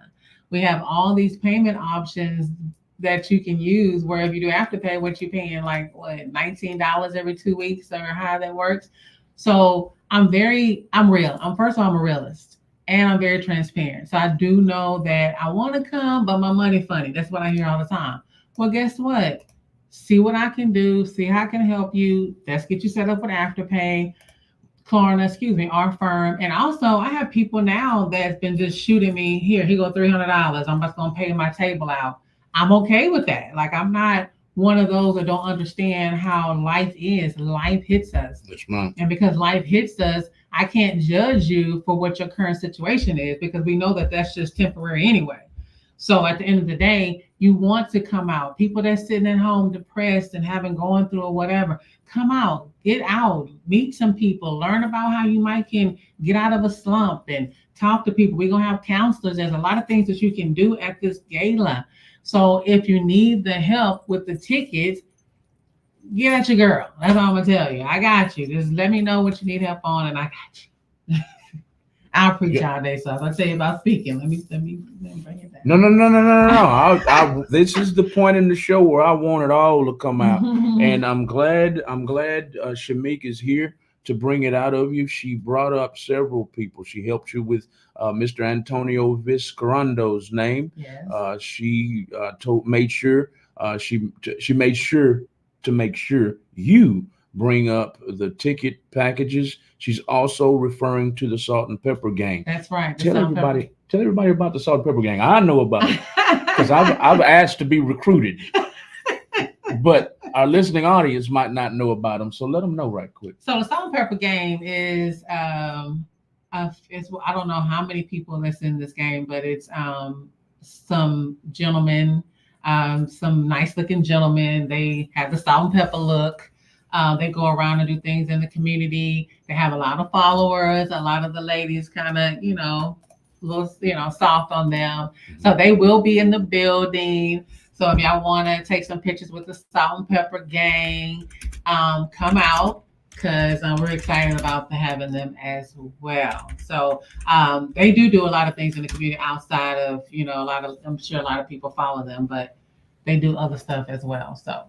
We have all these payment options that you can use. Where if you do afterpay, what you paying like what $19 every 2 weeks or how that works. So I'm real. I'm first of all, I'm a realist and I'm very transparent. So I do know that I want to come, but my money funny. That's what I hear all the time. Well, guess what? See what I can do. See how I can help you. Let's get you set up with Afterpay, Klarna, excuse me, our firm. And also, I have people now that's been just shooting me here. He go $300. I'm just gonna pay my table out. I'm okay with that. Like I'm not one of those that don't understand how life is. Life hits us. That's mine. And because life hits us, I can't judge you for what your current situation is because we know that that's just temporary anyway. So at the end of the day, you want to come out. People that's sitting at home depressed and haven't gone through or whatever, come out, get out, meet some people, learn about how you might can get out of a slump and talk to people. We're gonna have counselors. There's a lot of things that you can do at this gala. So if you need the help with the tickets, get at your girl. That's all I'm gonna tell you. I got you. Just let me know what you need help on, and I got you. I'll preach all day, so if I tell you about speaking, let me bring it back. No, no, no, no, no, no, no. This is the point in the show where I want it all to come out, and I'm glad. Shamik is here to bring it out of you. She brought up several people. She helped you with Mr. Antonio Viscarando's name. Yes. She made sure to make sure you bring up the ticket packages. She's also referring to the Salt and Pepper Gang. That's right. Tell everybody about the Salt and Pepper Gang. I know about it because I've asked to be recruited, but our listening audience might not know about them. So let them know right quick. So the Salt and Pepper Game is it's I don't know how many people that's in this game, but it's some gentlemen, some nice looking gentlemen. They have the salt and pepper look. They go around and do things in the community. They have a lot of followers. A lot of the ladies kind of, little, soft on them. So they will be in the building. So if y'all want to take some pictures with the Salt and Pepper Gang, come out because we're excited about having them as well. So they do a lot of things in the community outside of, I'm sure a lot of people follow them, but they do other stuff as well. So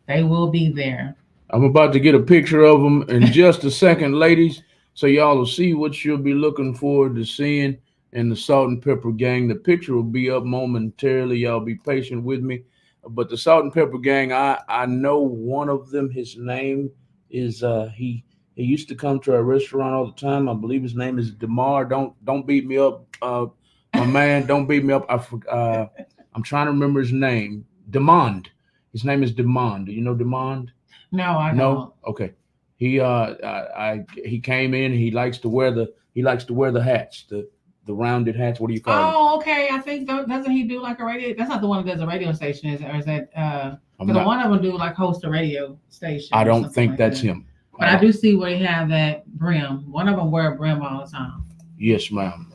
they will be there. I'm about to get a picture of them in just a second, ladies, so y'all will see what you'll be looking forward to seeing in the Salt and Pepper Gang. The picture will be up momentarily. Y'all be patient with me. But the Salt and Pepper Gang, I know one of them. His name is he used to come to our restaurant all the time. I believe his name is Demar. Don't beat me up, my man. Don't beat me up. I'm trying to remember his name. Demond. His name is Demond. Do you know Demond? No, I No, don't. okay. He came in. He likes to wear the hats, the rounded hats. What do you call them? Oh, okay. I think doesn't he do like a radio? That's not the one that does a radio station, is it? Or is that I'm because the not. one of them do like host a radio station I or don't something think like that's that. him. But I do see where he have that brim. One of them wear a brim all the time. Yes, ma'am.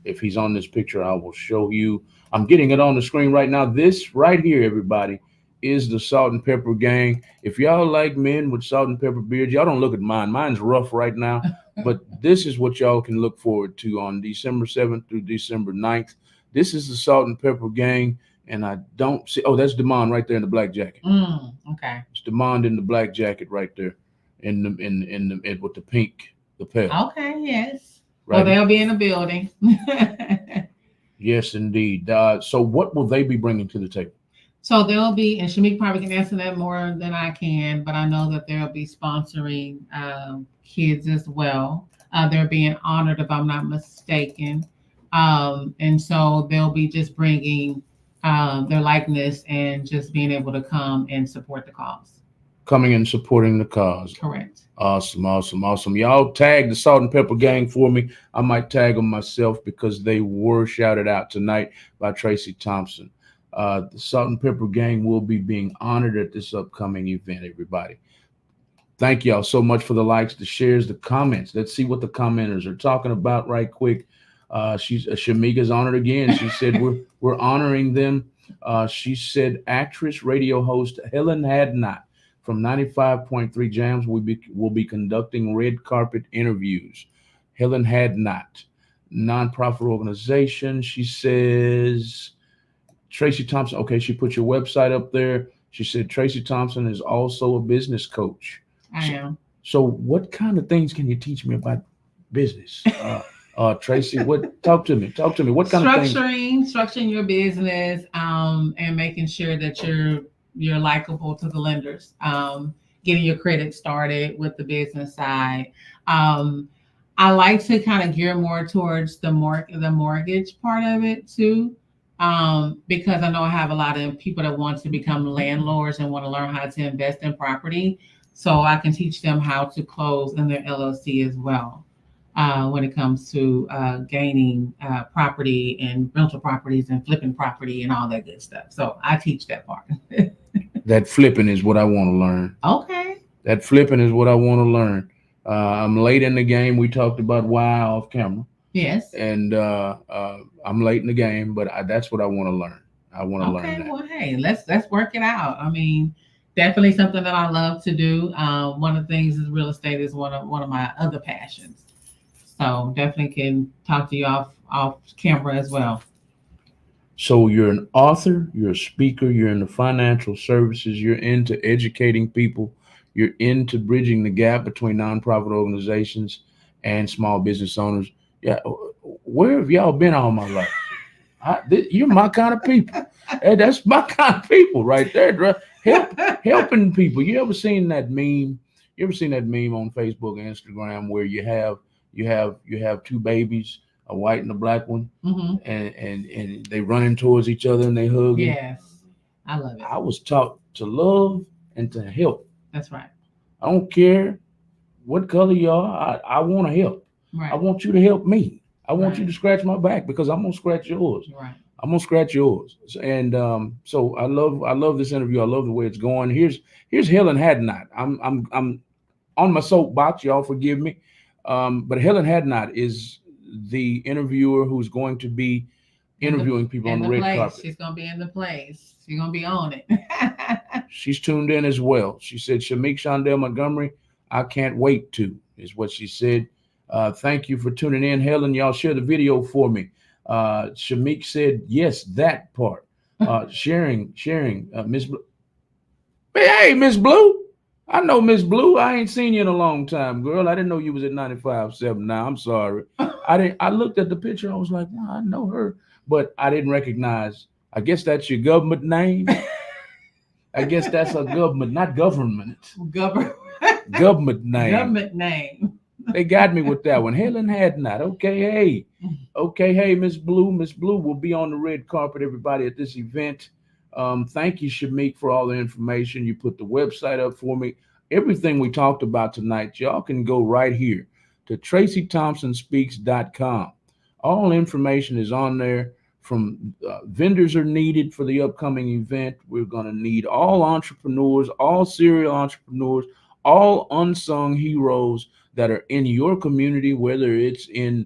If he's on this picture, I will show you. I'm getting it on the screen right now. This right here, everybody, is the Salt and Pepper Gang. If y'all like men with salt and pepper beards, y'all don't look at mine. Mine's rough right now, but this is what y'all can look forward to on December 7th through December 9th. This is the Salt and Pepper Gang, and I don't see. Oh, that's Demond right there in the black jacket. Okay. It's Demond in the black jacket right there, with the pink lapel. Okay. Yes. Right. Well, they'll be in the building. Yes, indeed. So what will they be bringing to the table? So they'll be, and Shamik probably can answer that more than I can, but I know that they'll be sponsoring kids as well. They're being honored, if I'm not mistaken. And so they'll be just bringing their likeness and just being able to come and support the cause. Coming and supporting the cause. Correct. Awesome, awesome, awesome. Y'all tag the Salt and Pepper Gang for me. I might tag them myself because they were shouted out tonight by Tracy Thompson. The Salt and Pepper Gang will be being honored at this upcoming event, everybody. Thank y'all so much for the likes, the shares, the comments. Let's see what the commenters are talking about right quick. Shamika's honored again. She said we're honoring them. She said actress, radio host Helen Hadnot from 95.3 Jams will be conducting red carpet interviews. Helen Hadnot, nonprofit organization. She says Tracy Thompson. Okay, she put your website up there. She said Tracy Thompson is also a business coach. I am. So what kind of things can you teach me about business? Tracy, talk to me. What kind of things? Structuring your business, and making sure that you're likable to the lenders. Getting your credit started with the business side. I like to kind of gear more towards the mortgage part of it too. Because I know I have a lot of people that want to become landlords and want to learn how to invest in property. So I can teach them how to close in their LLC as well. When it comes to gaining property and rental properties and flipping property and all that good stuff. So I teach that part. That flipping is what I want to learn. Okay. That flipping is what I want to learn. I'm late in the game. We talked about why off camera. Yes. And I'm late in the game, but that's what I want to learn. I want to learn that. Okay, well, hey, let's work it out. I mean, definitely something that I love to do. One of the things is real estate is one of my other passions. So definitely can talk to you off camera as well. So you're an author, you're a speaker, you're in the financial services, you're into educating people, you're into bridging the gap between nonprofit organizations and small business owners. Yeah, where have y'all been all my life? You're my kind of people. Hey, that's my kind of people right there. Helping people. You ever seen that meme? You ever seen that meme on Facebook and Instagram where you have two babies, a white and a black one, and they running towards each other and they hug? Yes, I love it. I was taught to love and to help. That's right. I don't care what color you are. I want to help. Right. I want you to help me. I want you to scratch my back because I'm gonna scratch yours. Right. I'm gonna scratch yours. And so I love this interview. I love the way it's going. Here's Helen Hadnot. I'm on my soapbox. Y'all forgive me. But Helen Hadnot is the interviewer who's going to be interviewing people on the red carpet. She's gonna be in the place. She's gonna be on it. She's tuned in as well. She said, Shamik Shondell Montgomery, I can't wait to, is what she said. Thank you for tuning in, Helen. Y'all share the video for me. Shamik said, yes, that part. Sharing, Miss Blue. Hey, Miss Blue. I know Miss Blue. I ain't seen you in a long time, girl. I didn't know you was at 95.7 now. I'm sorry. I looked at the picture. I was like, wow, I know her. But I didn't recognize. I guess that's your government name. I guess that's a government, not government. Government name. Government name. They got me with that one. Helen Hadnot. Okay, hey, Miss Blue. Miss Blue will be on the red carpet, everybody, at this event. Thank you, Shamik, for all the information. You put the website up for me. Everything we talked about tonight, y'all can go right here to TracyThompsonSpeaks.com. All information is on there. From vendors are needed for the upcoming event. We're going to need all entrepreneurs, all serial entrepreneurs, all unsung heroes that are in your community, whether it's in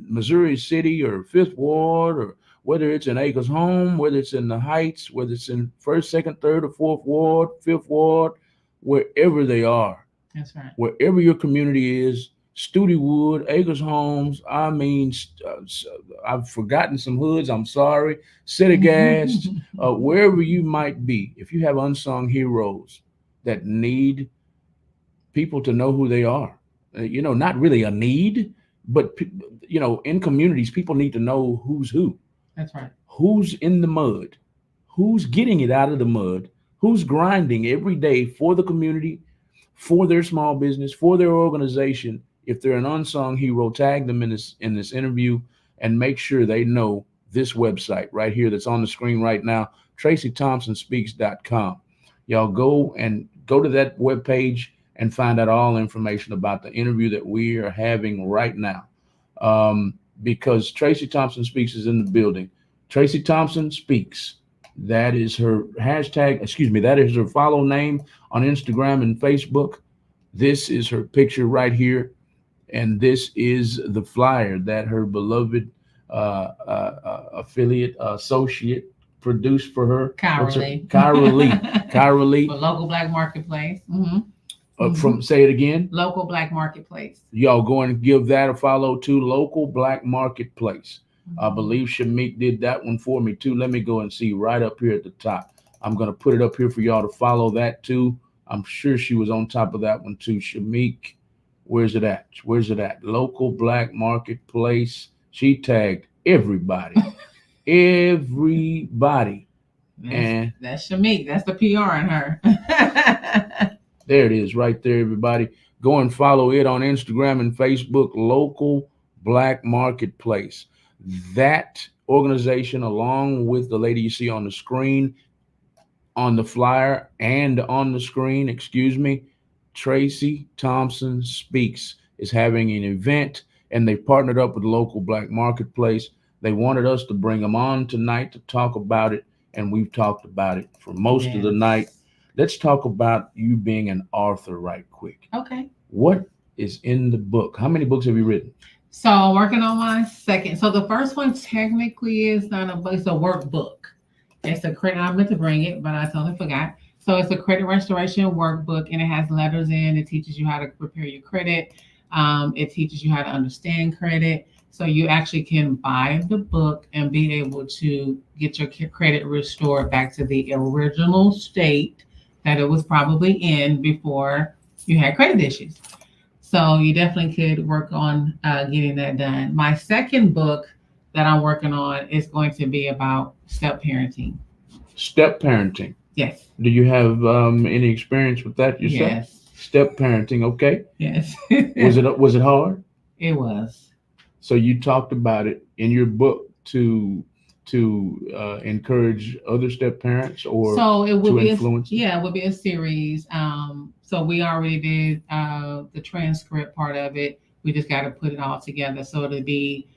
Missouri City or Fifth Ward, or whether it's in Acres Home, whether it's in the Heights, whether it's in First, Second, Third, or Fourth Ward, Fifth Ward, wherever they are. That's right. Wherever your community is, Studewood, Acres Homes. I mean, I've forgotten some hoods. I'm sorry. City Gas, wherever you might be. If you have unsung heroes that need people to know who they are, not really a need, but in communities, people need to know who's who. That's right. Who's in the mud? Who's getting it out of the mud? Who's grinding every day for the community, for their small business, for their organization? If they're an unsung hero, tag them in this interview and make sure they know this website right here that's on the screen right now, TracyThompsonSpeaks.com. Y'all go to that webpage and find out all information about the interview that we are having right now. Because Tracy Thompson Speaks is in the building. Tracy Thompson Speaks. That is her hashtag, that is her follow name on Instagram and Facebook. This is her picture right here. And this is the flyer that her beloved affiliate, associate produced for her. Kyra Lee. Kyra Lee. For Local Black Marketplace. Mm-hmm. Say it again. Local Black Marketplace. Y'all go and give that a follow too. Local Black Marketplace. I believe Shamik did that one for me too. Let me go and see right up here at the top. I'm going to put it up here for y'all to follow that too. I'm sure she was on top of that one too. Shamik, where's it at? Local Black Marketplace. She tagged everybody. Everybody. And that's Shamik. That's the PR in her. There it is right there, everybody. Go and follow it on Instagram and Facebook, Local Black Marketplace. That organization, along with the lady you see on the screen, on the flyer and on the screen, Tracy Thompson Speaks is having an event, and they partnered up with Local Black Marketplace. They wanted us to bring them on tonight to talk about it, and we've talked about it for most of the night. Let's talk about you being an author right quick. Okay. What is in the book? How many books have you written? So I'm working on my second. So the first one technically is not a book, it's a workbook. It's a credit. I meant to bring it, but I totally forgot. So it's a credit restoration workbook, and it has letters in. It teaches you how to prepare your credit. It teaches you how to understand credit. So you actually can buy the book and be able to get your credit restored back to the original state that it was probably in before you had credit issues. So you definitely could work on getting that done. My second book that I'm working on is going to be about step parenting. Step parenting. Yes. Do you have any experience with that yourself? Yes. Step parenting. Okay. Yes. Was it hard? It was. So you talked about it in your book to encourage other step parents, or so it would to be influence? It would be a series. So we already did the transcript part of it. We just got to put it all together. So it'll be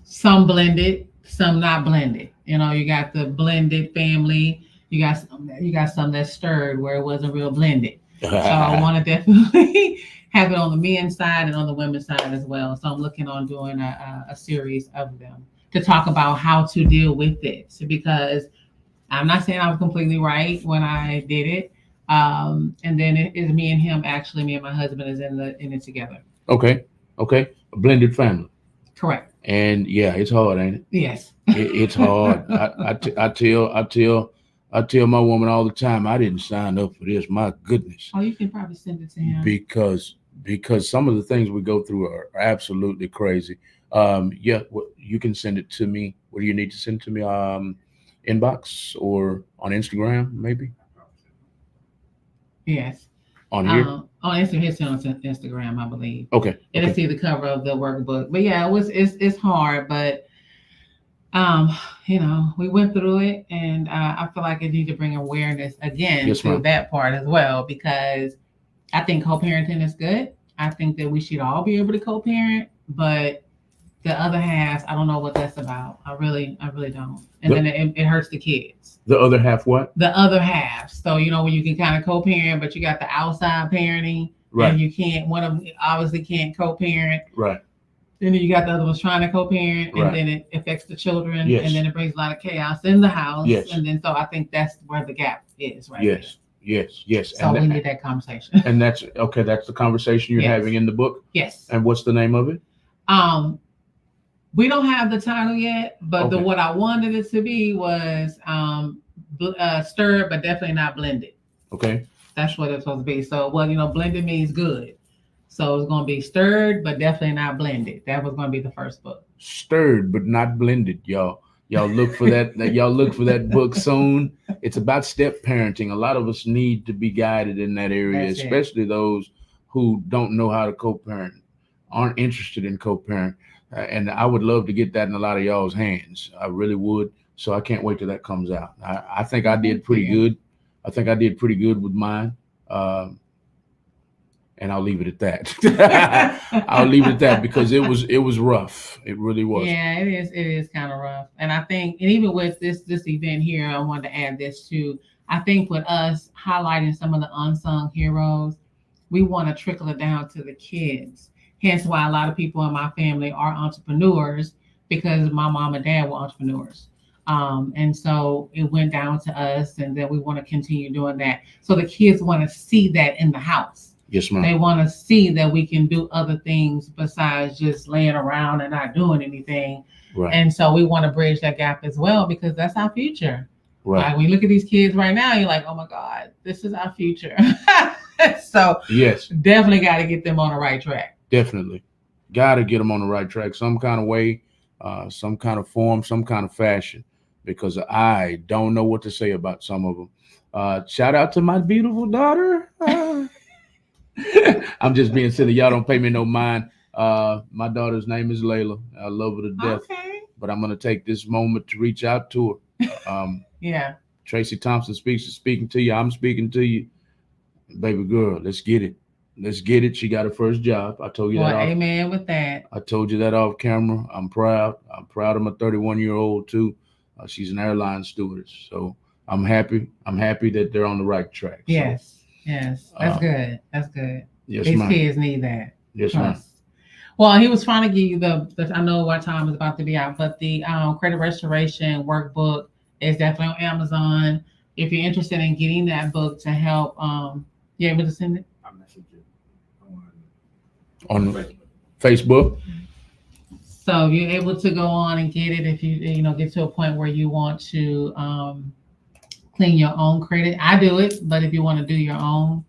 some blended, some not blended. You got the blended family. You got some that stirred where it wasn't real blended. So I want to definitely have it on the men's side and on the women's side as well. So I'm looking on doing a series of them to talk about how to deal with it. Because I'm not saying I was completely right when I did it. And then it is me and him, actually, me and my husband is in it together. Okay. A blended family. Correct. And yeah, it's hard, ain't it? Yes. It's hard. I tell my woman all the time, I didn't sign up for this. My goodness. Oh, you can probably send it to him. Because some of the things we go through are absolutely crazy. You can send it to me. What do you need to send it to me? Inbox or on Instagram, maybe? Yes. On here? On Instagram, it's on Instagram, I believe. Okay. And see the cover of the workbook. But yeah, it's hard, but um, we went through it, and I feel like I need to bring awareness again Yes, to ma'am. that part as well, because I think co-parenting is good. I think that we should all be able to co-parent, but the other half, I don't know what that's about. I really don't. And then it hurts the kids. The other half, what? The other half. So when you can kind of co-parent, but you got the outside parenting, Right. and you can't. One of them obviously can't co-parent. Right. And then you got the other ones trying to co-parent, and Right. then it affects the children, Yes. and then it brings a lot of chaos in the house. Yes. And then so I think that's where the gap is right Yes. Yes. Yes. there. So we need that conversation. And that's okay. That's the conversation you're Yes. having in the book. Yes. And what's the name of it? We don't have the title yet, but Okay. what I wanted it to be was stirred, but definitely not blended. Okay. That's what it's supposed to be. So, blended means good. So it's going to be stirred, but definitely not blended. That was going to be the first book. Stirred, but not blended, y'all. Y'all look for that. Y'all look for that book soon. It's about step parenting. A lot of us need to be guided in that area, That's it. especially those who don't know how to co-parent, aren't interested in co-parent. And I would love to get that in a lot of y'all's hands. I really would. So I can't wait till that comes out. I think I did pretty good. I think I did pretty good with mine. And I'll leave it at that. I'll leave it at that because it was rough. It really was. Yeah, it is. It is kind of rough. And I think, and even with this event here, I wanted to add this too. I think with us highlighting some of the unsung heroes, we want to trickle it down to the kids. Hence why a lot of people in my family are entrepreneurs, because my mom and dad were entrepreneurs. And so it went down to us, and then we want to continue doing that. So the kids want to see that in the house. Yes, ma'am. They want to see that we can do other things besides just laying around and not doing anything. Right. And so we want to bridge that gap as well, because that's our future. Right. Like when you look at these kids right now, you're like, oh my God, this is our future. So yes, definitely got to get them on the right track. Definitely. Got to get them on the right track, some kind of way, some kind of form, some kind of fashion, because I don't know what to say about some of them. Shout out to my beautiful daughter. I'm just being silly. Y'all don't pay me no mind. My daughter's name is Layla. I love her to death. Okay. But I'm going to take this moment to reach out to her. Yeah. Tracy Thompson speaking to you. I'm speaking to you. Baby girl, let's get it. Let's get it. She got her first job. I told you that. Amen with that. I told you that off camera. I'm proud. I'm proud of my 31-year-old too. She's an airline stewardess. So I'm happy. I'm happy that they're on the right track. So, yes. That's good. That's good. Yes, These ma'am. kids need that. Yes, ma'am. Well, he was trying to give you the I know what time is about to be out, but the credit restoration workbook is definitely on Amazon. If you're interested in getting that book to help, you able to send it? I messaged it On Facebook. So you're able to go on and get it if you get to a point where you want to clean your own credit. I do it, but if you want to do your own,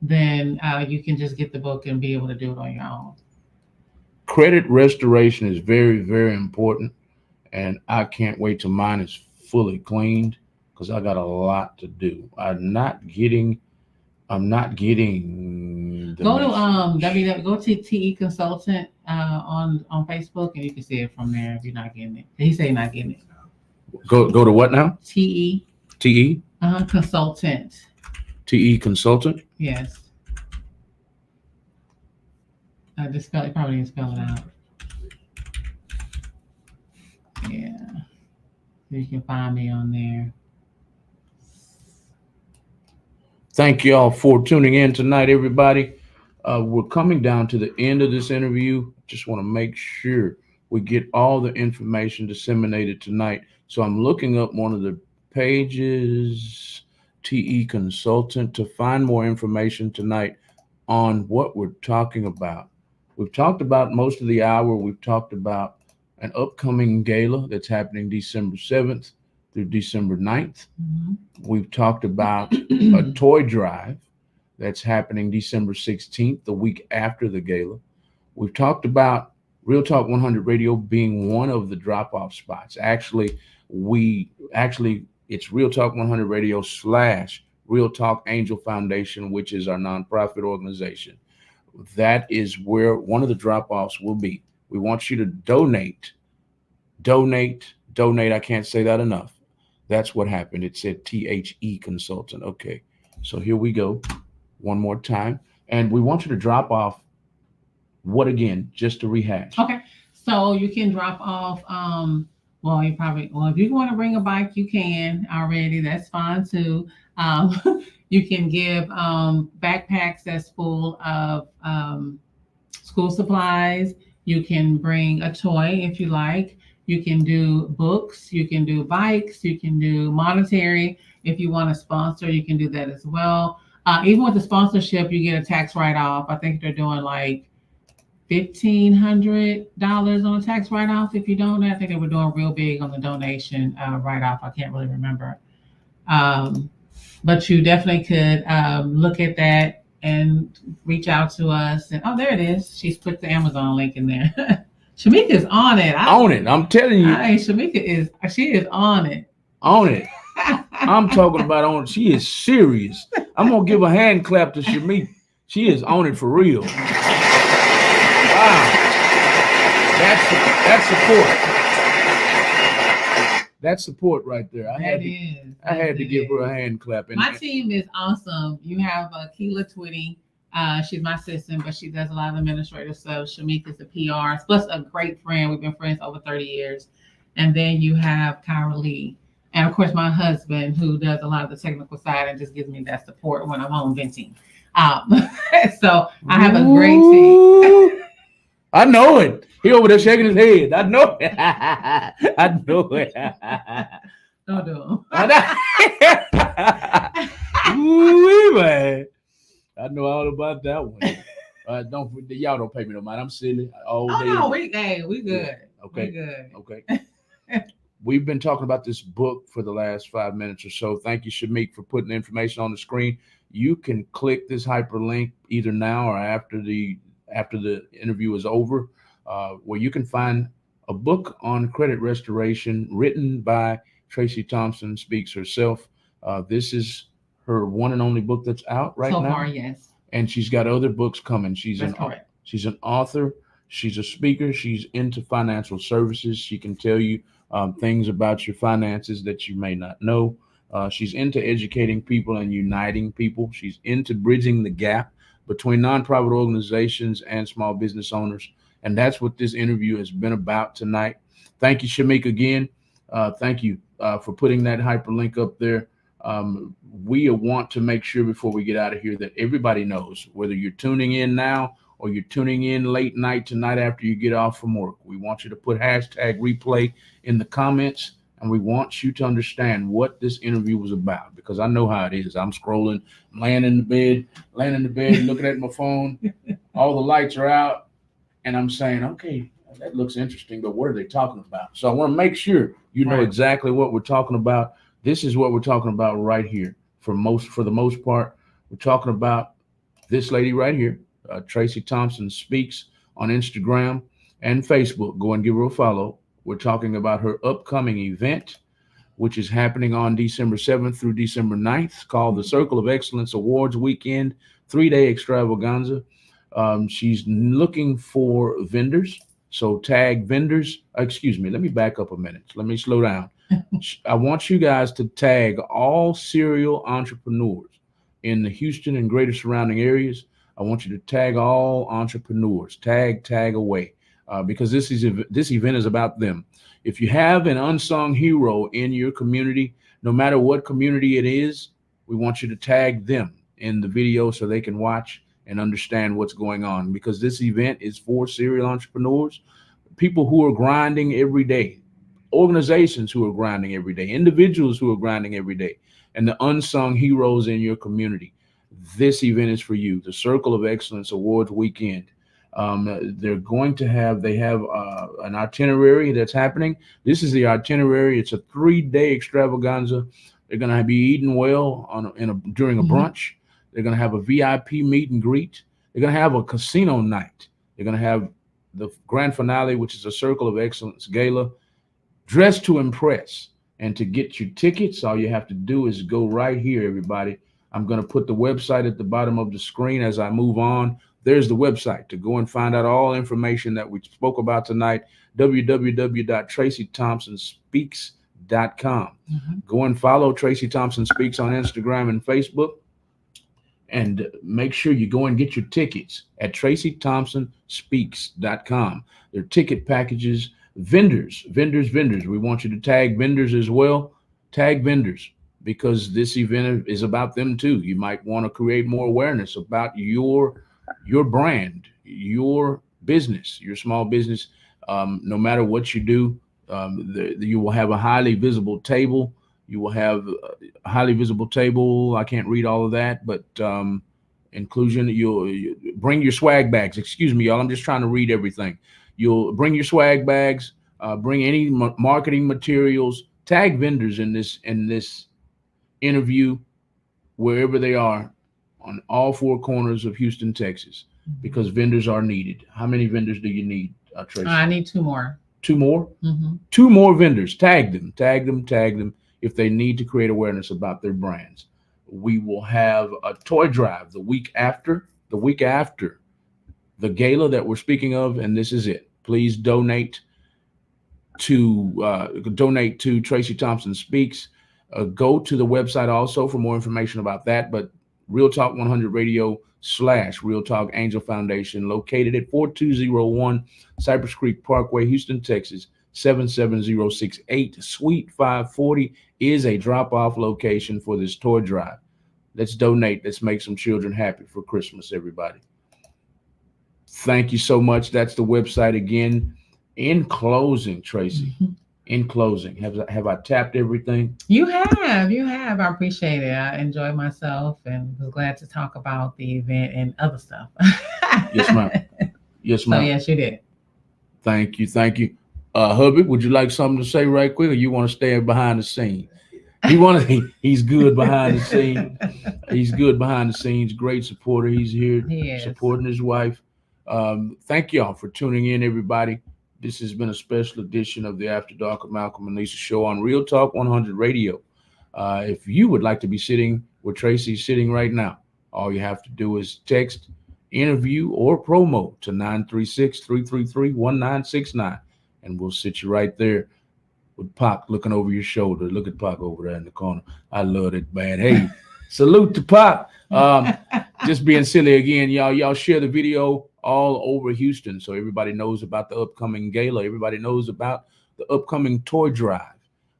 then you can just get the book and be able to do it on your own. Credit restoration is very, very important, and I can't wait till mine is fully cleaned because I got a lot to do. I'm not getting. Go to go to TE Consultant on Facebook, and you can see it from there if you're not getting it. He said not getting it. Go to what now? TE. TE. Consultant. TE Consultant. Yes. I just probably didn't spell it out. Yeah. You can find me on there. Thank you all for tuning in tonight, everybody. We're coming down to the end of this interview. Just want to make sure we get all the information disseminated tonight. So I'm looking up one of the pages, TE Consultant, to find more information tonight on what we're talking about. We've talked about most of the hour. We've talked about an upcoming gala that's happening December 7th through December 9th. Mm-hmm. We've talked about a toy drive that's happening December 16th, the week after the gala. We've talked about Real Talk 100 Radio being one of the drop-off spots. Actually, it's Real Talk 100 Radio / Real Talk Angel Foundation, which is our nonprofit organization. That is where one of the drop-offs will be. We want you to donate donate. I can't say that enough. That's what happened. It said THE Consultant. Okay. So here we go. One more time. And we want you to drop off what again, just to rehash. Okay. So you can drop off, well, if you want to bring a bike, you can already. That's fine too. You can give backpacks that's full of school supplies. You can bring a toy if you like. You can do books. You can do bikes. You can do monetary. If you want to sponsor, you can do that as well. Even with the sponsorship, you get a tax write-off. I think they're doing like $1,500 on a tax write-off. If you don't, I think they were doing real big on the donation write-off. I can't really remember. But you definitely could look at that and reach out to us. And there it is. She's put the Amazon link in there. Shamika's on it. I'm telling you. Shamika is on it. On it. I'm talking about on it. She is serious. I'm gonna give a hand clap to Shamika. She is on it for real. Wow. That's support. That's support right there. I had to give her a hand clap. My team is awesome. You have Keela Twitty. She's my assistant, but she does a lot of administrative stuff. Shamika's the PR, plus a great friend. We've been friends over 30 years. And then you have Kyra Lee. And of course, my husband, who does a lot of the technical side and just gives me that support when I'm on venting. So I have a great team. I know it. He over there shaking his head. I know it. I know it. Don't do Ooh, man. I know all about that one. Y'all don't pay me no mind. I'm silly all day. No, we good. Yeah. Okay. We good. Okay. We've been talking about this book for the last 5 minutes or so. Thank you, Shamik, for putting the information on the screen. You can click this hyperlink either now or after the interview is over, where you can find a book on credit restoration written by Tracy Thompson Speaks herself. This is her one and only book that's out right now. So far, yes. And she's got other books coming. She's an author. She's a speaker. She's into financial services. She can tell you things about your finances that you may not know. She's into educating people and uniting people. She's into bridging the gap between nonprofit organizations and small business owners. And that's what this interview has been about tonight. Thank you, Shamik, again. Thank you for putting that hyperlink up there. We want to make sure before we get out of here that everybody knows, whether you're tuning in now or you're tuning in late night tonight after you get off from work. We want you to put #replay in the comments, and we want you to understand what this interview was about, because I know how it is. I'm scrolling, laying in the bed, looking at my phone. All the lights are out, and I'm saying, okay, that looks interesting, but what are they talking about? So I want to make sure you know exactly what we're talking about. This is what we're talking about right here. For the most part, we're talking about this lady right here, Tracy Thompson Speaks, on Instagram and Facebook. Go and give her a follow. We're talking about her upcoming event, which is happening on December 7th through December 9th, called the Circle of Excellence Awards Weekend 3-day extravaganza. She's looking for vendors. So tag vendors. Excuse me. Let me back up a minute. Let me slow down. I want you guys to tag all serial entrepreneurs in the Houston and greater surrounding areas. I want you to tag all entrepreneurs. Tag away, because this event is about them. If you have an unsung hero in your community, no matter what community it is, we want you to tag them in the video so they can watch and understand what's going on, because this event is for serial entrepreneurs, people who are grinding every day, organizations who are grinding every day, individuals who are grinding every day, and the unsung heroes in your community. This event is for you, the Circle of Excellence Awards Weekend. They have an itinerary that's happening. This is the itinerary. It's a 3-day extravaganza. They're going to be eating well during a brunch. They're going to have a VIP meet and greet. They're going to have a casino night. They're going to have the grand finale, which is a Circle of Excellence Gala. Dress to impress. And to get your tickets, all you have to do is go right here, everybody. I'm going to put the website at the bottom of the screen as I move on. there's the website to go and find out all information that we spoke about tonight. www.tracythompsonspeaks.com. Go and follow Tracy Thompson Speaks on Instagram and Facebook. And make sure you go and get your tickets at tracythompsonspeaks.com. There are ticket packages, vendors. We want you to tag vendors as well. Tag vendors, because this event is about them too. You might want to create more awareness about your brand, your business, your small business. No matter what you do, you will have a highly visible table. You will have a highly visible table. I can't read all of that, but inclusion, you'll bring your swag bags. Excuse me, y'all. I'm just trying to read everything. You'll bring your swag bags, bring any marketing materials, tag vendors in this interview, wherever they are, on all four corners of Houston, Texas, because vendors are needed. How many vendors do you need, Tracy? I need 2 more. 2 more? 2 more vendors. Tag them. If they need to create awareness about their brands. We will have a toy drive the week after the gala that we're speaking of, and this is it. Please donate to Tracy Thompson Speaks. Go to the website also for more information about that. But Real Talk 100 Radio / Real Talk Angel Foundation, located at 4201 Cypress Creek Parkway, Houston, Texas, 77068, Suite 540 is a drop-off location for this toy drive. Let's donate. Let's make some children happy for Christmas, everybody. Thank you so much. That's the website again. In closing, Tracy, in closing, have I tapped everything? You have. I appreciate it. I enjoyed myself and was glad to talk about the event and other stuff. Yes, ma'am. Yes, ma'am. So yes, you did. Thank you. Hubby, would you like something to say right quick, or you want to stay behind the scene? He's good behind the scene. He's good behind the scenes. Great supporter. He's here supporting his wife. Thank y'all for tuning in, everybody. This has been a special edition of the After Dark with Malcolm and Lisa show on Real Talk 100 Radio. If you would like to be sitting where Tracy's sitting right now, all you have to do is text interview or promo to 936-333-1969, and we'll sit you right there with Pac looking over your shoulder. Look at Pac over there in the corner. I love it, man. Hey, salute to Pac. Just being silly again, y'all share the video all over Houston so everybody knows about the upcoming gala. Everybody knows about the upcoming toy drive.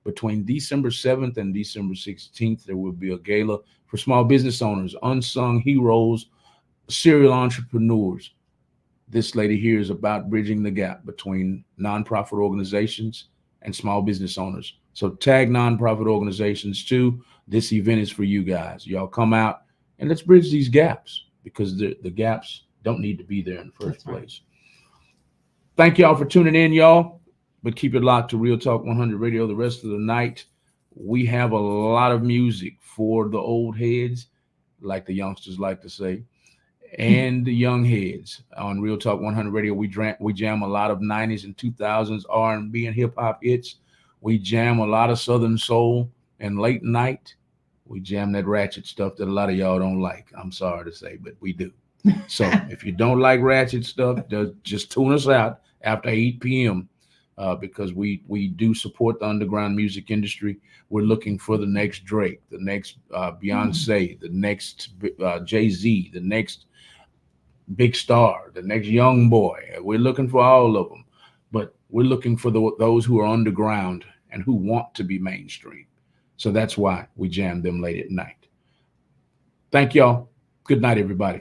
Between December 7th and December 16th, there will be a gala for small business owners, unsung heroes, serial entrepreneurs. This lady here is about bridging the gap between nonprofit organizations and small business owners. So tag nonprofit organizations too. This event is for you guys. Y'all come out and let's bridge these gaps, because the gaps don't need to be there in the first place. Thank y'all for tuning in, y'all. But keep it locked to Real Talk 100 Radio the rest of the night. We have a lot of music for the old heads, like the youngsters like to say, and the young heads. On Real Talk 100 Radio, we jam a lot of 90s and 2000s R&B and hip-hop hits. We jam a lot of Southern soul and late night. We jam that ratchet stuff that a lot of y'all don't like. I'm sorry to say, but we do. So if you don't like ratchet stuff, just tune us out after 8 p.m. Because we do support the underground music industry. We're looking for the next Drake, the next Beyonce, the next Jay-Z, the next big star, the next young boy. We're looking for all of them, but we're looking for those who are underground and who want to be mainstream. So that's why we jam them late at night. Thank y'all. Good night, everybody.